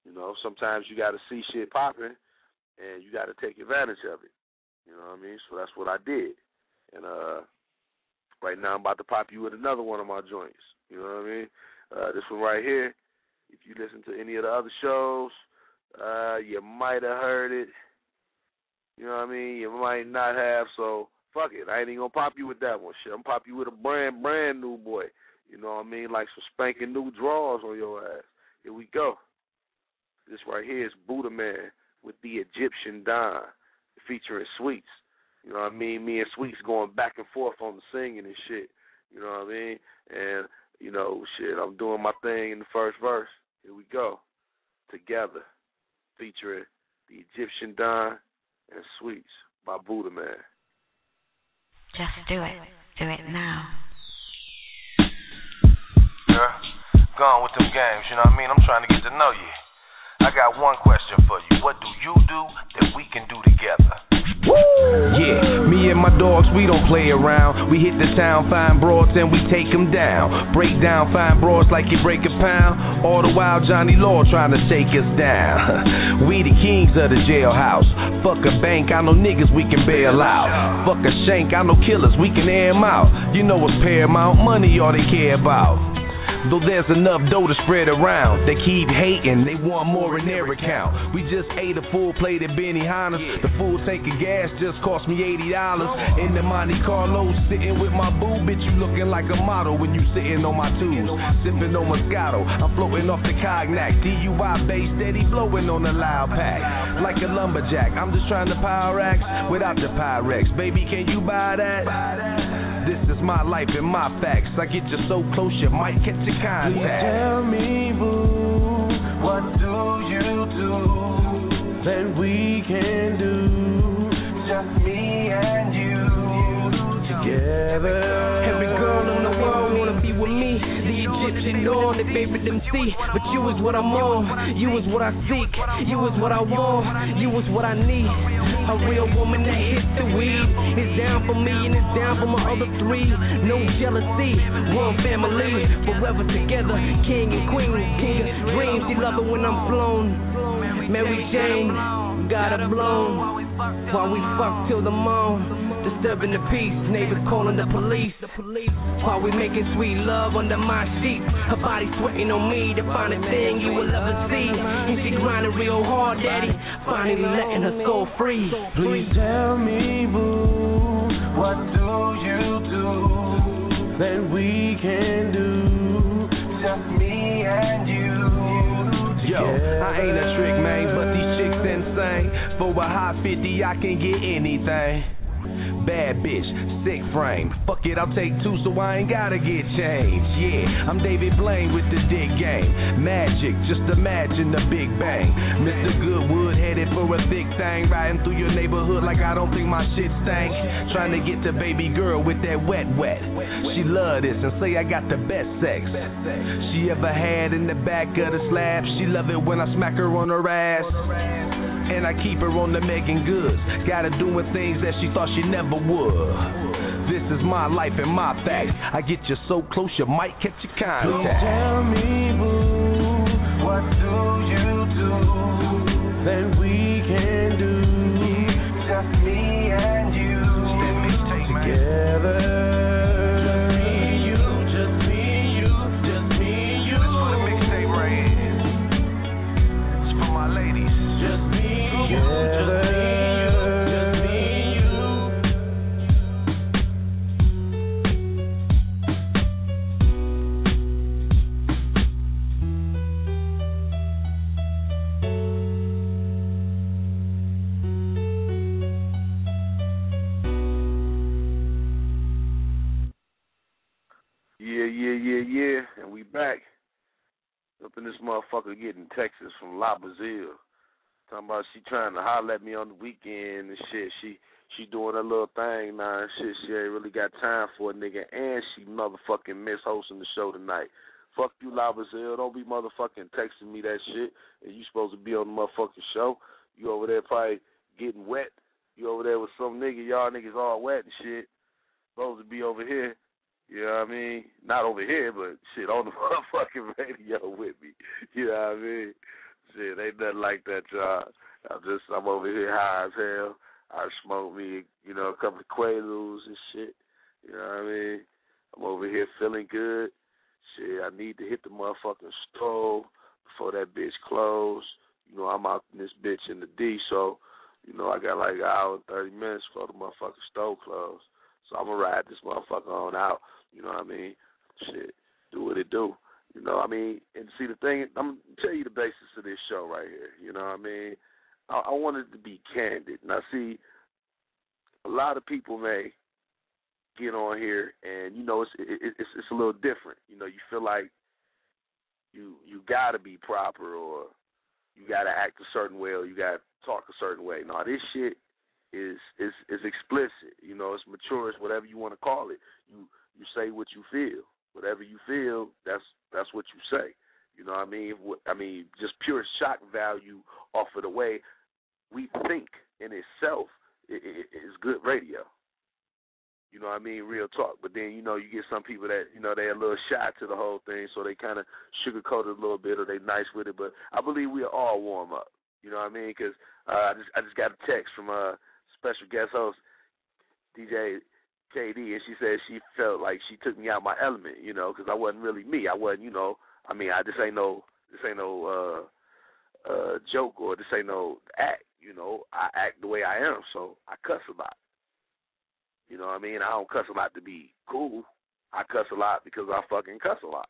You know, sometimes you got to see shit popping, and you got to take advantage of it. You know what I mean? So that's what I did. And right now I'm about to pop you with another one of my joints. You know what I mean? This one right here, if you listen to any of the other shows, you might have heard it. You know what I mean? You might not have, so fuck it. I ain't even going to pop you with that one. Shit, I'm going to pop you with a brand new boy. You know what I mean? Like some spanking new draws on your ass. Here we go. This right here is Buddahmann with the Egyptian Don, featuring Sweets. You know what I mean? Me and Sweets going back and forth on the singing and shit. You know what I mean? And, you know, shit, I'm doing my thing in the first verse. Here we go. Together, featuring the Egyptian Don and Sweets by Buddahmann. Just do it. Do it now. Yeah, gone with them games, you know what I mean? I'm trying to get to know you. I got one question for you. What do you do that we can do together? Yeah, me and my dogs, we don't play around. We hit the town, find broads, and we take them down. Break down, find broads like you break a pound. All the while, Johnny Law trying to shake us down. We the kings of the jailhouse. Fuck a bank, I know niggas we can bail out. Fuck a shank, I know killers, we can air them out. You know what's paramount, money all they care about. Though there's enough dough to spread around, they keep hating, they want more in their account. We just ate a full plate at Benihana's. The full tank of gas just cost me $80. In the Monte Carlo, sitting with my boo, bitch, you looking like a model when you sitting on my tubes. Sipping on Moscato, I'm floating off the cognac. DUI bass, steady blowing on the loud pack. Like a lumberjack, I'm just trying to power racks without the Pyrex. Baby, can you buy that? This is my life and my facts. I get you so close you might catch a contact. Please tell me, boo, what do you do that we can do? Just me and you together. Every girl in the world wanna be with me. The Egyptian Dawn, they favorite MC. But you is what I'm on, you is what I seek, you is what I want, you is what I need. A real woman that hits the weed is down for me and is down for my other three. No jealousy, one family, forever together. King and queen, king of dreams. She love it when I'm flown. Mary Jane, got her blown. While we fuck till the morn. Disturbing the peace, neighbors calling the police. While we making sweet love under my sheets. Her body sweating on me, the finest thing you will ever see. And she grinding real hard, daddy, finally letting her soul free. Please tell me, boo, what do you do that we can do? Just me and you together. Yo, I ain't a trick, man, but these chicks insane. For a hot 50, I can get anything. Bad bitch, sick frame. Fuck it, I'll take two so I ain't gotta get changed. Yeah, I'm David Blaine with the dick game. Magic, just imagine the Big Bang. Mr. Goodwood headed for a thick thing. Riding through your neighborhood like I don't think my shit stank. Trying to get the baby girl with that wet. She love this and say I got the best sex she ever had in the back of the slab. She love it when I smack her on her ass. And I keep her on the Megan Goods. Got her doing things that she thought she never would. This is my life and my facts. I get you so close you might catch a contact. Please tell me, boo, what do you do that we can do? Just me and you together. Just me, you, just me, you, just me, you. Yeah. And we back. Up in this motherfucker getting Texas from La Brazil. Talking about she trying to holler at me on the weekend and shit. She doing her little thing now and shit. She ain't really got time for a nigga. And she motherfucking miss hosting the show tonight. Fuck you, La Brazil. Don't be motherfucking texting me that shit. And you supposed to be on the motherfucking show. You over there probably getting wet. You over there with some nigga. Y'all niggas all wet and shit. Supposed to be over here. You know what I mean? Not over here, but shit, on the motherfucking radio with me. You know what I mean? Shit, ain't nothing like that, y'all. I'm over here high as hell. I smoke me, you know, a couple of Quaaludes and shit. You know what I mean? I'm over here feeling good. Shit, I need to hit the motherfucking stove before that bitch closed. You know, I'm out in this bitch in the D, so, you know, I got like an hour and 30 minutes before the motherfucking stove closed. So I'm going to ride this motherfucker on out. You know what I mean? Shit, do what it do. You know what I mean? And see, the thing, I'm going to tell you the basis of this show right here. You know what I mean? I wanted to be candid. Now, see, a lot of people may get on here and, you know, it's a little different. You know, you feel like you got to be proper or you got to act a certain way or you got to talk a certain way. No, this shit is explicit. You know, it's mature. It's whatever you want to call it. You say what you feel. Whatever you feel, that's what you say. You know what I mean? Just pure shock value off of the way we think in itself is good radio. You know what I mean? Real talk. But then, you know, you get some people that, you know, they're a little shy to the whole thing, so they kind of sugarcoat it a little bit or they nice with it. But I believe we'll all warm up. You know what I mean? Because I just got a text from special guest host DJ KD, and she said she felt like she took me out my element, you know, because I wasn't really me. I wasn't, you know, I mean, this ain't no joke or this ain't no act, you know. I act the way I am, so I cuss a lot. You know what I mean? I don't cuss a lot to be cool. I cuss a lot because I fucking cuss a lot.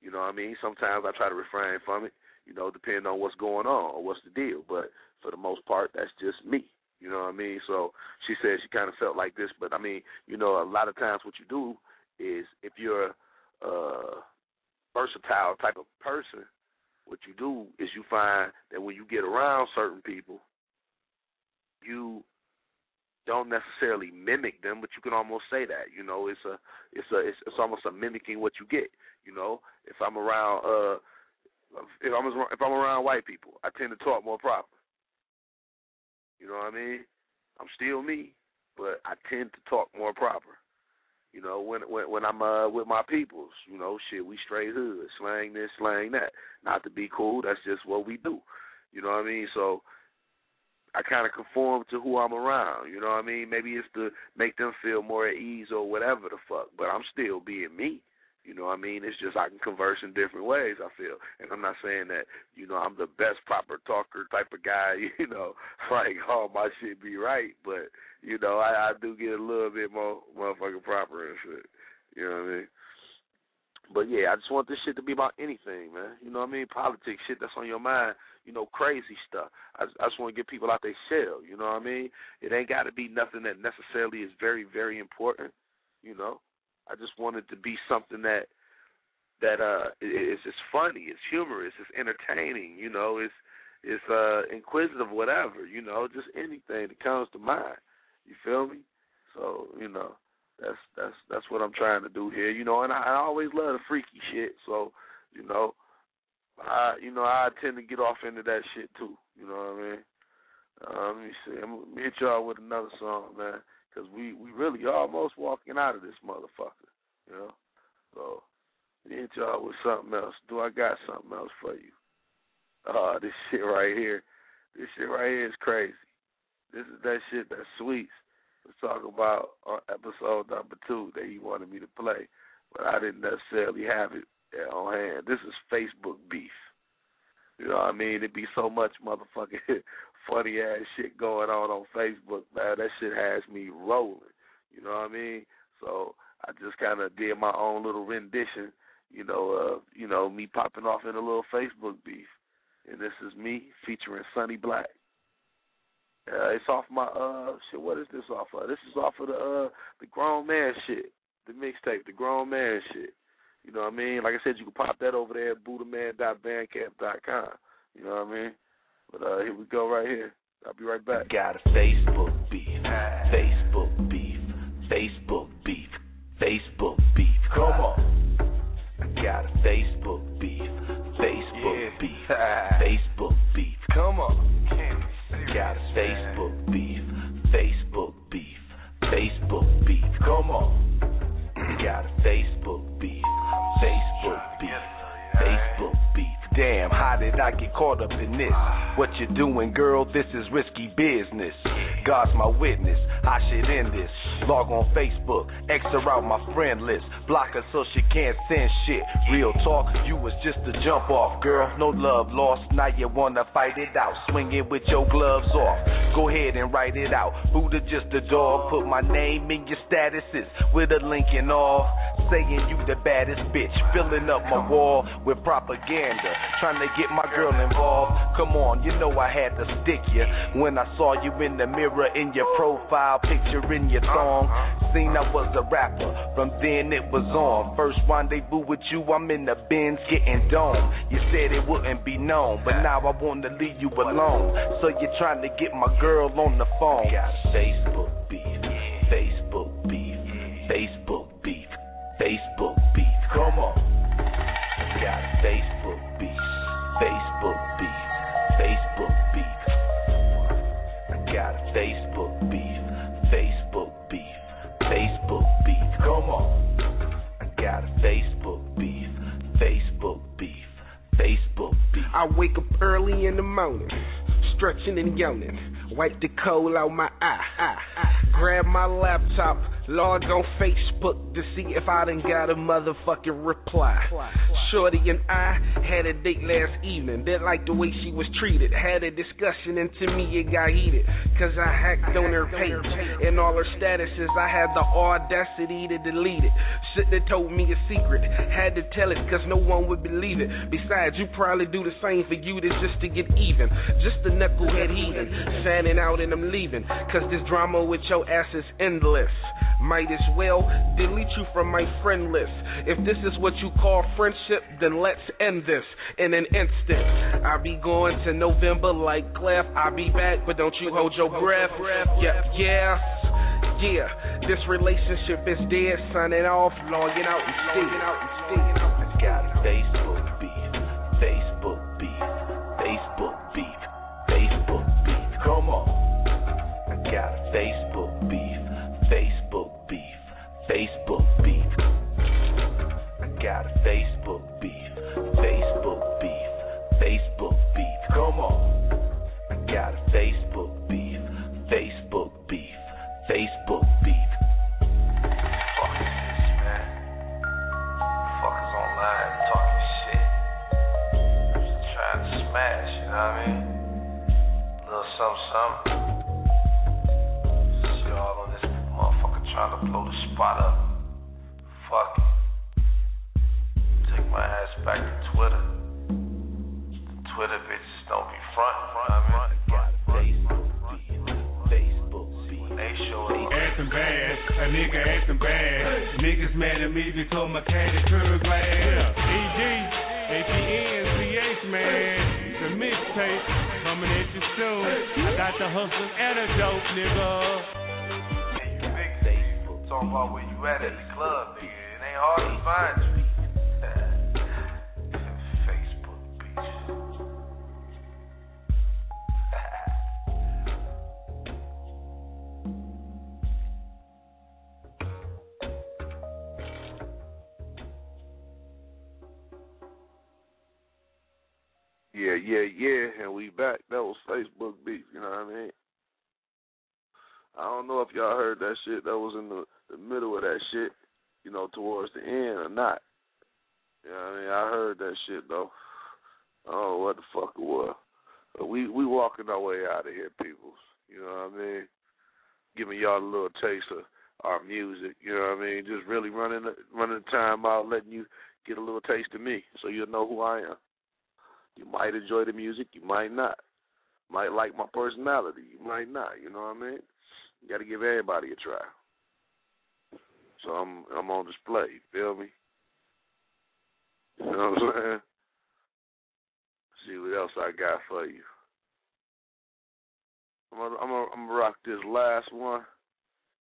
You know what I mean? Sometimes I try to refrain from it, you know, depending on what's going on or what's the deal. But for the most part, that's just me. You know what I mean? So she said she kind of felt like this. But, I mean, you know, a lot of times what you do is if you're a versatile type of person, what you do is you find that when you get around certain people, you don't necessarily mimic them, but you can almost say that. You know, it's almost a mimicking what you get. You know, if I'm around if I'm around white people, I tend to talk more proper. You know what I mean? I'm still me, but I tend to talk more proper. You know, when I'm with my peoples, you know, shit, we straight hood, slang this, slang that. Not to be cool, that's just what we do. You know what I mean? So I kind of conform to who I'm around. You know what I mean? Maybe it's to make them feel more at ease or whatever the fuck, but I'm still being me. You know what I mean? It's just I can converse in different ways, I feel. And I'm not saying that, you know, I'm the best proper talker type of guy, you know, like all my shit be right. But, you know, I do get a little bit more motherfucking proper and shit. You know what I mean? But, yeah, I just want this shit to be about anything, man. You know what I mean? Politics, shit that's on your mind, you know, crazy stuff. I just want to get people out their shell, you know what I mean? It ain't got to be nothing that necessarily is very, very important, you know? I just want it to be something that it's funny, it's humorous, it's entertaining, you know, it's inquisitive, whatever, you know, just anything that comes to mind. You feel me? So, you know, that's what I'm trying to do here, you know, and I always love the freaky shit, so, you know, I tend to get off into that shit too, you know what I mean? Let me see, I'm going to hit y'all with another song, man. Because we really almost walking out of this motherfucker, you know? So, hit y'all with something else. Do I got something else for you? This shit right here is crazy. This is that shit that Sweets was talking about on episode number 2 that he wanted me to play, but I didn't necessarily have it on hand. This is Facebook beef. You know what I mean? It be so much motherfucking funny ass shit going on Facebook, man. That shit has me rolling. You know what I mean? So I just kind of did my own little rendition, you know, me popping off in a little Facebook beef. And this is me featuring Sonny Black. It's off my shit. What is this off of? This is off of the grown man shit. the mixtape, the grown man shit. You know what I mean? Like I said, you can pop that over there at Buddahmann.bandcamp.com. You know what I mean? But here we go right here. I'll be right back. Got a Facebook beef, Facebook beef, Facebook beef, Facebook beef. Come on. Got a Facebook beef, Facebook beef, Facebook beef. Come on. Got a Facebook beef, Facebook beef, Facebook beef. Come on. Got a Facebook beef, Facebook beef, Facebook beef. Damn, how did I get caught up in this? What you doing, girl? This is risky business. God's my witness, I should end this. Log on Facebook, X her out my friend list. Block her so she can't send shit. Real talk, you was just a jump off, girl. No love lost, now you wanna fight it out. Swing it with your gloves off. Go ahead and write it out. Buddha just a dog. Put my name in your statuses with a link and all. Saying you the baddest bitch. Filling up my wall with propaganda. Trying to get my girl involved. Come on, you know I had to stick you. When I saw you in the mirror in your profile picture in your song. Seen I was a rapper. From then it was on. First rendezvous with you, I'm in the Benz getting dome. You said it wouldn't be known, but now I want to leave you alone. So you're trying to get my girl on the phone. Got Facebook beef, Facebook beef, Facebook beef, Facebook beef. Come on. Got Facebook beef, Facebook beef, Facebook beef. I got Facebook beef, Facebook beef, Facebook beef. Come on. I got Facebook beef, Facebook beef, Facebook beef. I wake up early in the morning, stretching and yawning. Wipe the coal out my eye. Grab my laptop, log on Facebook to see if I done got a motherfucking reply. Shorty and I had a date last evening. Didn't like the way she was treated. Had a discussion and to me it got heated. Cause I hacked on her page and all her statuses. I had the audacity to delete it. Shouldn't have told me a secret. Had to tell it cause no one would believe it. Besides, you probably do the same for you just to get even. Just a knucklehead heathen. Signing out and I'm leaving. Cause this drama with your ass is endless. Might as well delete you from my friend list. If this is what you call friendship, then let's end this in an instant. I'll be going to November like Clef. I'll be back, but don't you hold your breath. Yeah. This relationship is dead. Signing off, logging out and staying out. I got Facebook beef, Facebook beef, Facebook beef, Facebook beef. Come on. I got Facebook beef, Facebook beef, Facebook beef. I got Facebook beef, Facebook beef, Facebook beef. Come on. I got Facebook beef, Facebook beef, Facebook beef. Fuck this, man. Fuckers online talking shit. Just trying to smash, you know what I mean? Little something. See y'all on this motherfucker trying to blow the spot up. Fuck it. Take my ass back to Twitter. The Twitter bitches don't be frontin', you know what I mean? Acting bad, a nigga acting bad. Niggas mad at me because my cat is turtle glass. EG, APN, CH, man. The mixtape coming at you soon. I got the hustle and a dope, nigga. Yeah, you big talking about where you at the club, nigga. It ain't hard to find you. Facebook bitch. Yeah, and we back. That was Facebook beef, you know what I mean? I don't know if y'all heard that shit. That was in the middle of that shit, you know, towards the end or not. You know what I mean? I heard that shit, though. I don't know what the fuck it was. But we walking our way out of here, peoples. You know what I mean? Giving y'all a little taste of our music, you know what I mean? Just really running the time out, letting you get a little taste of me so you'll know who I am. You might enjoy the music, you might not. Might like my personality, you might not, you know what I mean? You got to give everybody a try. So I'm on display. You feel me? You know what I'm saying? See what else I got for you. I'm gonna rock this last one,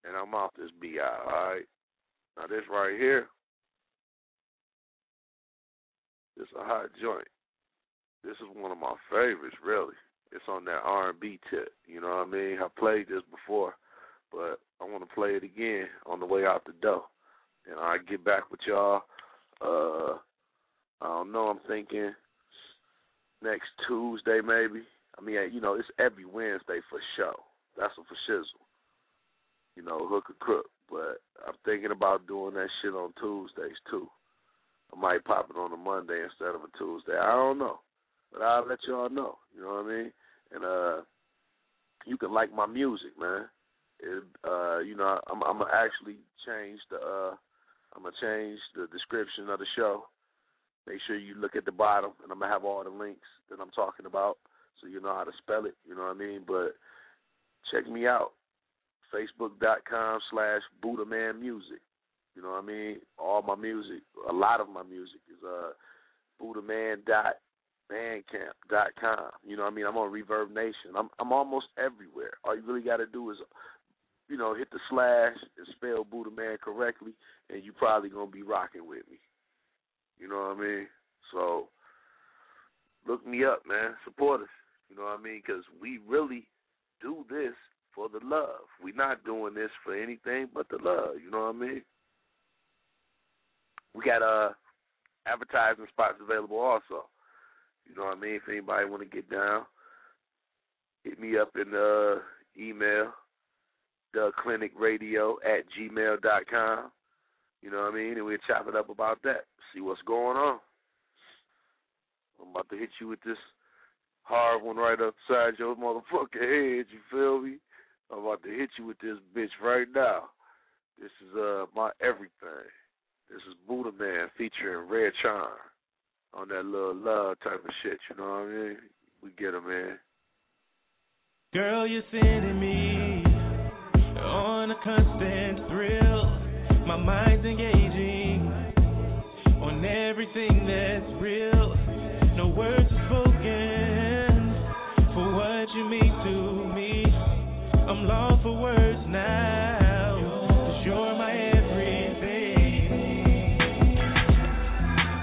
and I'm off this BI. All right. Now this right here, this a hot joint. This is one of my favorites, really. It's on that R&B tip. You know what I mean? I played this before, but I want to play it again on the way out the door. And I get back with y'all. I don't know. I'm thinking next Tuesday, maybe. I mean, you know, it's every Wednesday for show. That's a for shizzle. You know, hook or crook. But I'm thinking about doing that shit on Tuesdays, too. I might pop it on a Monday instead of a Tuesday. I don't know. But I'll let y'all know. You know what I mean? And you can like my music, man. You know, I'm gonna actually change the description of the show. Make sure you look at the bottom, and I'm gonna have all the links that I'm talking about, so you know how to spell it. You know what I mean? But check me out, Facebook.com/Buddahmann Music. You know what I mean? All my music, a lot of my music is Buddahmann.bandcamp.com. You know what I mean? I'm on Reverb Nation. I'm almost everywhere. All you really got to do is, you know, hit the slash and spell Buddahmann correctly, and you probably going to be rocking with me. You know what I mean? So look me up, man. Support us. You know what I mean? Because we really do this for the love. We're not doing this for anything but the love. You know what I mean? We got advertising spots available also. You know what I mean? If anybody want to get down, hit me up in the email, theclinicradio@gmail.com. You know what I mean? And we'll chop it up about that. See what's going on. I'm about to hit you with this hard one right upside your motherfucking head. You feel me? I'm about to hit you with this bitch right now. This is my everything. This is Buddahmann featuring Red Charm on that little love type of shit. You know what I mean? We get him, man. Girl, you're sending me on a constant thrill. My mind's engaging on everything that's real. No words are spoken for what you mean to me. I'm lost for words now, 'cause you're my everything.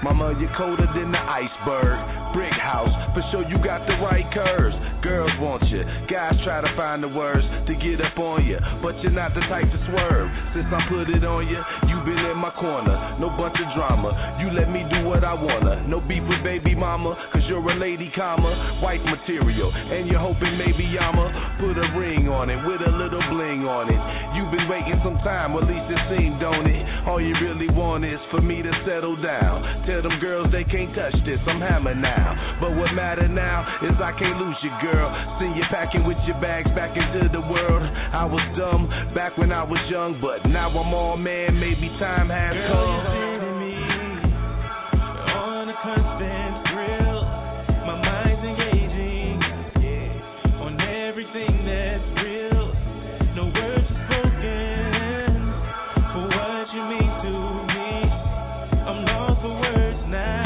Mama, you're colder than the iceberg. Brick house, for sure you got the right curves. Girls want you, guys try to find the words to get up on you, but you're not the type to swerve. Since I put it on you, you've been in my corner. No bunch of drama, you let me do what I wanna. No beef with baby mama, 'cause you're a lady, comma, wife material. And you're hoping maybe I'ma put a ring on it with a little bling on it. You've been waiting some time, at least it seemed, don't it? All you really want is for me to settle down. Tell them girls they can't touch this, I'm hammered now. But what matter now is I can't lose you, girl. Send you packing with your bags back into the world. I was dumb back when I was young, but now I'm all man. Maybe time has come. Girl, you're sending me on a constant thrill. My mind's engaging on everything that's real. No words are spoken for what you mean to me. I'm lost for words now.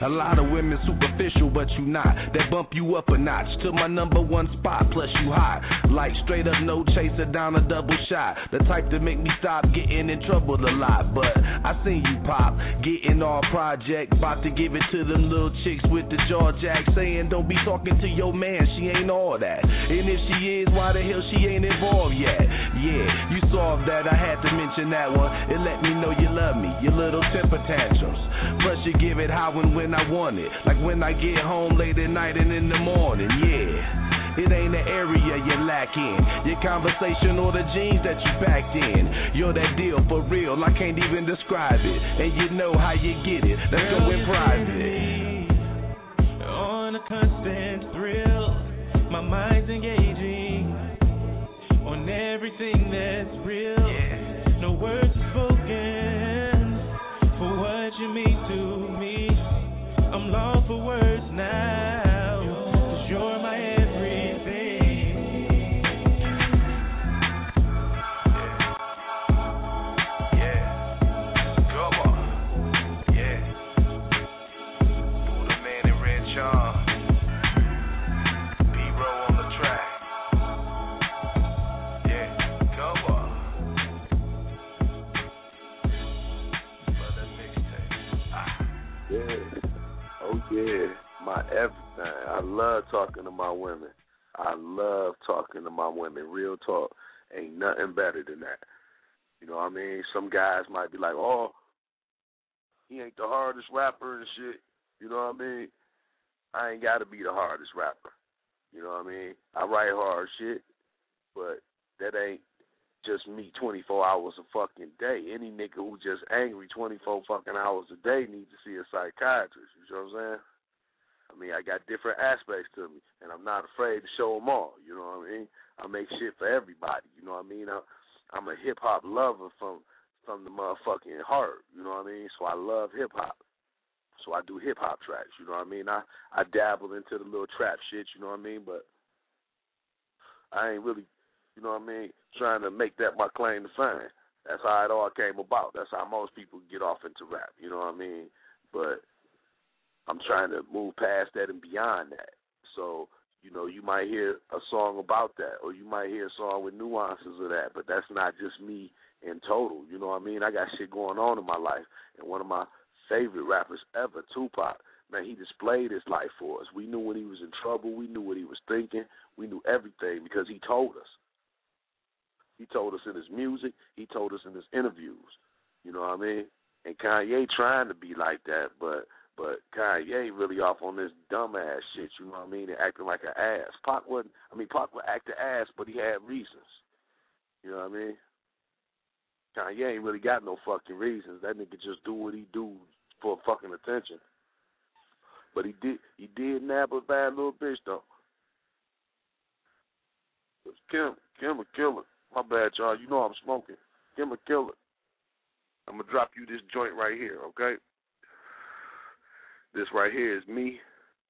A lot of women superficial, but you not. That bump you up a notch to my #1 spot, plus you hot. Like straight up no chaser down a double shot. The type to make me stop getting in trouble a lot. But I seen you pop, getting all project. About to give it to them little chicks with the jaw jack. Saying don't be talking to your man, she ain't all that. And if she is, why the hell she ain't involved yet? Yeah, you saw that, I had to mention that one. It let me know you love me, your little temper tantrums. Plus you give it how and when I want it. Like when I get home late at night and in the morning, yeah. It ain't the area you're lacking, your conversation or the jeans that you packed in. You're that deal for real, I can't even describe it. And you know how you get it, let's go in private. On a constant thrill, my mind's engaging on everything that's real. No words are spoken for what you mean to me. I'm lost for words now, 'cause you're my everything. Come on. Buddahmann and Red Charm. B-roll on the track. Come on. Oh yeah, my everything. I love talking to my women. Real talk. Ain't nothing better than that. You know what I mean? Some guys might be like, oh, he ain't the hardest rapper and shit. You know what I mean? I ain't got to be the hardest rapper. You know what I mean? I write hard shit, but that ain't just me 24 hours a fucking day. Any nigga who just angry 24 fucking hours a day needs to see a psychiatrist. You know what I'm saying? I mean, I got different aspects to me, and I'm not afraid to show them all. You know what I mean? I make shit for everybody. You know what I mean? I'm a hip-hop lover from the motherfucking heart. You know what I mean? So I love hip-hop. So I do hip-hop tracks. You know what I mean? I dabble into the little trap shit, you know what I mean? But I ain't really, you know what I mean, trying to make that my claim to fame. That's how it all came about. That's how most people get off into rap, you know what I mean? But I'm trying to move past that and beyond that. So, you know, you might hear a song about that, or you might hear a song with nuances of that, but that's not just me in total, you know what I mean? I got shit going on in my life, and one of my favorite rappers ever, Tupac, man, he displayed his life for us. We knew when he was in trouble. We knew what he was thinking. We knew everything because he told us. He told us in his music. He told us in his interviews. You know what I mean? And Kanye trying to be like that, but Kanye really off on this dumbass shit, you know what I mean, and acting like an ass. Pac would act an ass, but he had reasons. You know what I mean? Kanye ain't really got no fucking reasons. That nigga just do what he do for fucking attention. But he did nab a bad little bitch though. Kim a killer. My bad, y'all. You know I'm smoking. Kim a killer. I'm gonna drop you this joint right here, okay? This right here is me,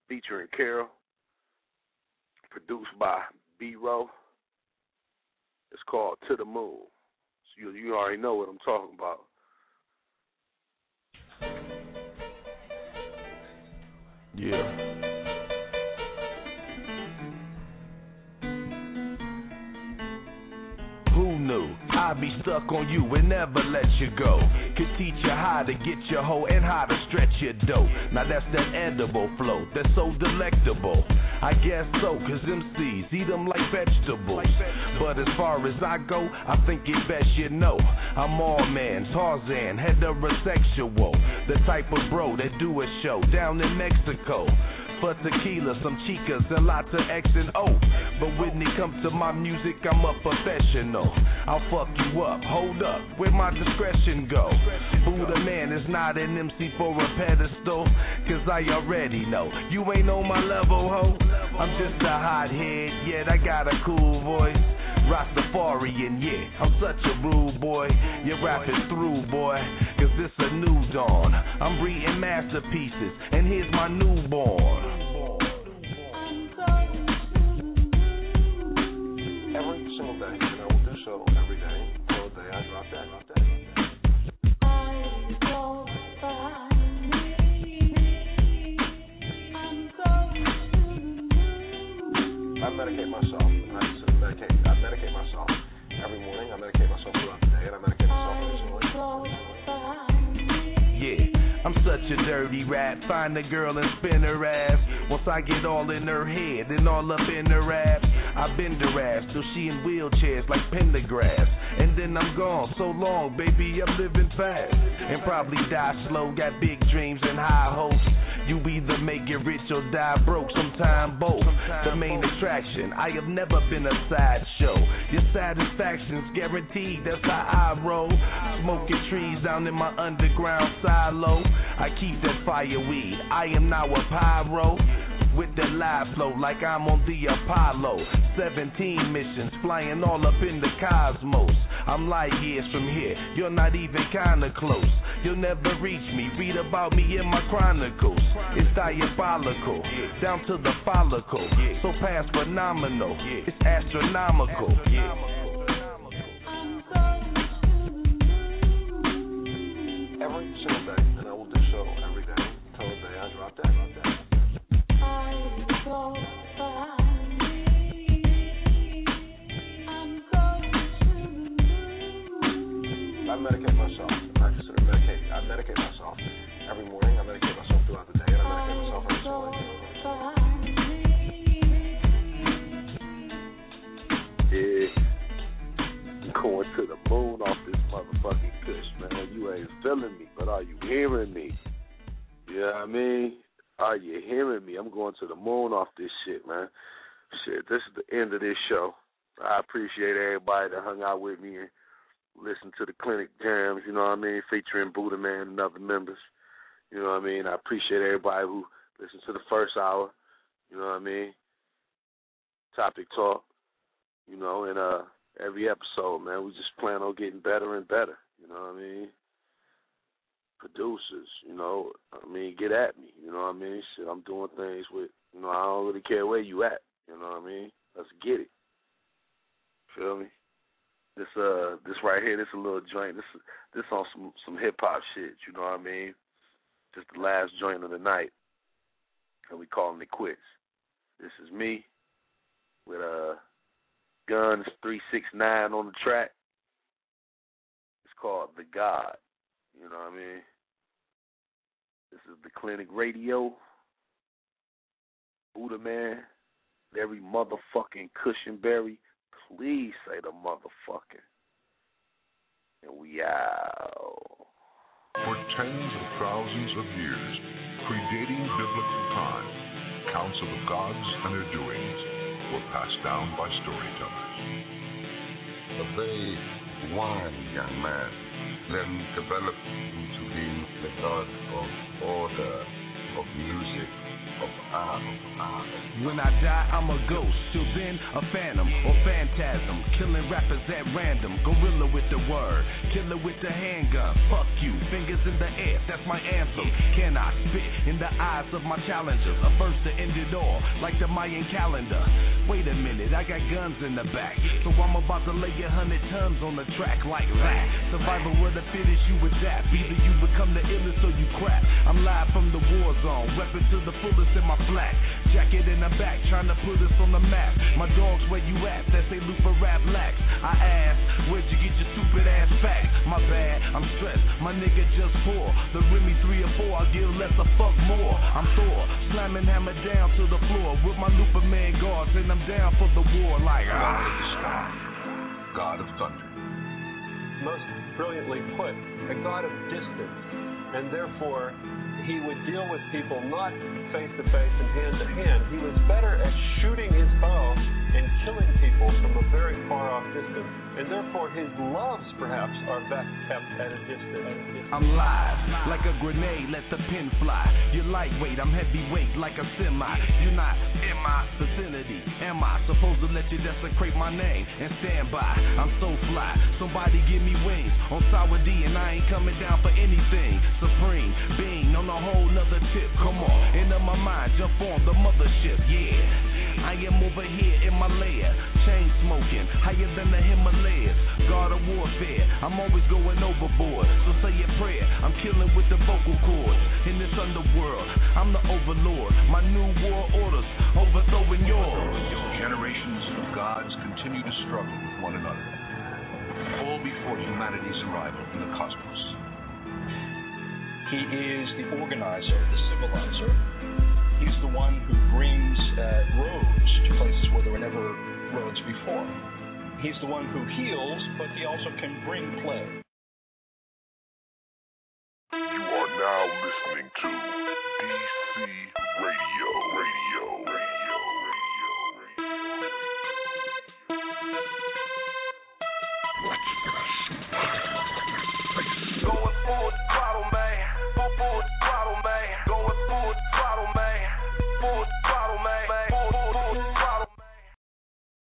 featuring Carol, produced by B-Row. It's called To the Moon. So you already know what I'm talking about. Yeah. Who knew I'd be stuck on you and never let you go? Could teach you how to get your hoe and how to stretch your dough. Now that's that edible flow that's so delectable. I guess so, cause MCs eat them like vegetables. But as far as I go, I think it best you know I'm all man, Tarzan, heterosexual. The type of bro that do a show down in Mexico. For tequila, some chicas, and lots of X and O. But when it comes to my music, I'm a professional. I'll fuck you up, hold up, where my discretion go? Buddahmann is not an MC for a pedestal, cause I already know you ain't on my level, ho. I'm just a hothead, yet I got a cool voice. Rastafarian, yeah, I'm such a rude boy. Your rap is through, boy, cause this a new dawn. I'm breeding masterpieces, and here's my newborn. Every single day, you know, do so every day. All day, I drop that. I medicate myself. I medicate myself every morning. I medicate myself throughout the day, and I medicate myself every single day. Yeah, I'm such a dirty rat. Find a girl and spin her ass. Once I get all in her head and all up in her rap, I bend her ass till she in wheelchairs like Pendergrass. And then I'm gone, so long, baby, I'm living fast. And probably die slow, got big dreams and high hopes. You either make it rich or die broke, sometime both. The main attraction, I have never been a sideshow. Your satisfaction's guaranteed, that's how I roll. Smoking trees down in my underground silo. I keep that fire weed, I am now a pyro. With that live flow like I'm on the Apollo. 17 missions, flying all up in the cosmos. I'm light years from here, you're not even kinda close. You'll never reach me, read about me in my chronicles. It's diabolical, down to the follicle. So past phenomenal, it's astronomical. Every single day, and I will do so every day until the day I drop dead. I medicate myself. I consider medicating. I medicate myself every morning. I medicate myself throughout the day, and I medicate myself every single day. Yeah, I'm going to the moon off this motherfucking Kush, man. You ain't feeling me, but are you hearing me? You know what I mean? Are you hearing me? I'm going to the moon off this shit, man. Shit, this is the end of this show. I appreciate everybody that hung out with me and listened to the clinic jams, you know what I mean, featuring Buddahmann and other members. You know what I mean? I appreciate everybody who listened to the first hour, you know what I mean? Topic talk, you know, and every episode, man, we just plan on getting better and better, you know what I mean? Producers, you know, I mean, get at me, you know what I mean? Shit, I'm doing things with, you know, I don't really care where you at, you know what I mean? Let's get it. Feel me? This right here, this a little joint. This on some hip hop shit, you know what I mean? Just the last joint of the night, and we calling it quits. This is me with Guns 369 on the track. It's called The God. You know what I mean? This is the Clinic Radio. Buddahmann, every motherfucking Kushingberry. Please say the motherfucking. And we out. For tens of thousands of years, predating biblical time, accounts of the gods and their doings were passed down by storytellers. A very wise young man then developed into being the god of order, of music, of art. When I die, I'm a ghost. Till then, a phantom or phantasm. Killing rappers at random. Gorilla with the word. Killer with the handgun. Fuck you. Fingers in the air. That's my anthem. Can I spit in the eyes of my challengers? A verse to end it all, like the Mayan calendar. Wait a minute, I got guns in the back. So I'm about to lay 100 tons on the track like that. Survival of the fittest, you adapt. Either you become the illest or you crap. I'm live from the war zone. Weapon to the fullest in my flat. Jacket in the back, trying to put us on the map. My dogs, where you at? That say loop for rap lax. I ask, where'd you get your stupid ass facts? My bad, I'm stressed, my nigga just poor. The Remy 3 or 4, I'll give less a fuck more. I'm Thor, slamming hammer down to the floor with my Superman guards, and I'm down for the war like God of the sky, God of thunder. Most brilliantly put, a God of distance, and therefore he would deal with people not face to face and hand to hand. He was better at shooting his bow and killing people from a very far off distance, and therefore his loves perhaps are best kept at a distance. I'm live, like a grenade, let the pin fly. You're lightweight, I'm heavyweight, like a semi. You're not in my vicinity. Am I supposed to let you desecrate my name and stand by? I'm so fly, somebody give me wings. On sour D and I ain't coming down for anything. Supreme being on a whole nother tip. Come on, into my mind, jump on the mothership, yeah. I am over here in my lair, chain smoking, higher than the Himalayas. God of warfare, I'm always going overboard. So say a prayer, I'm killing with the vocal cords. In this underworld, I'm the overlord. My new war orders, overthrowing yours. Generations of gods continue to struggle with one another, all before humanity's arrival in the cosmos. He is the organizer, the civilizer. He's the one who brings roads to places where there were never roads before. He's the one who heals, but he also can bring plague. You are now listening to DC Radio.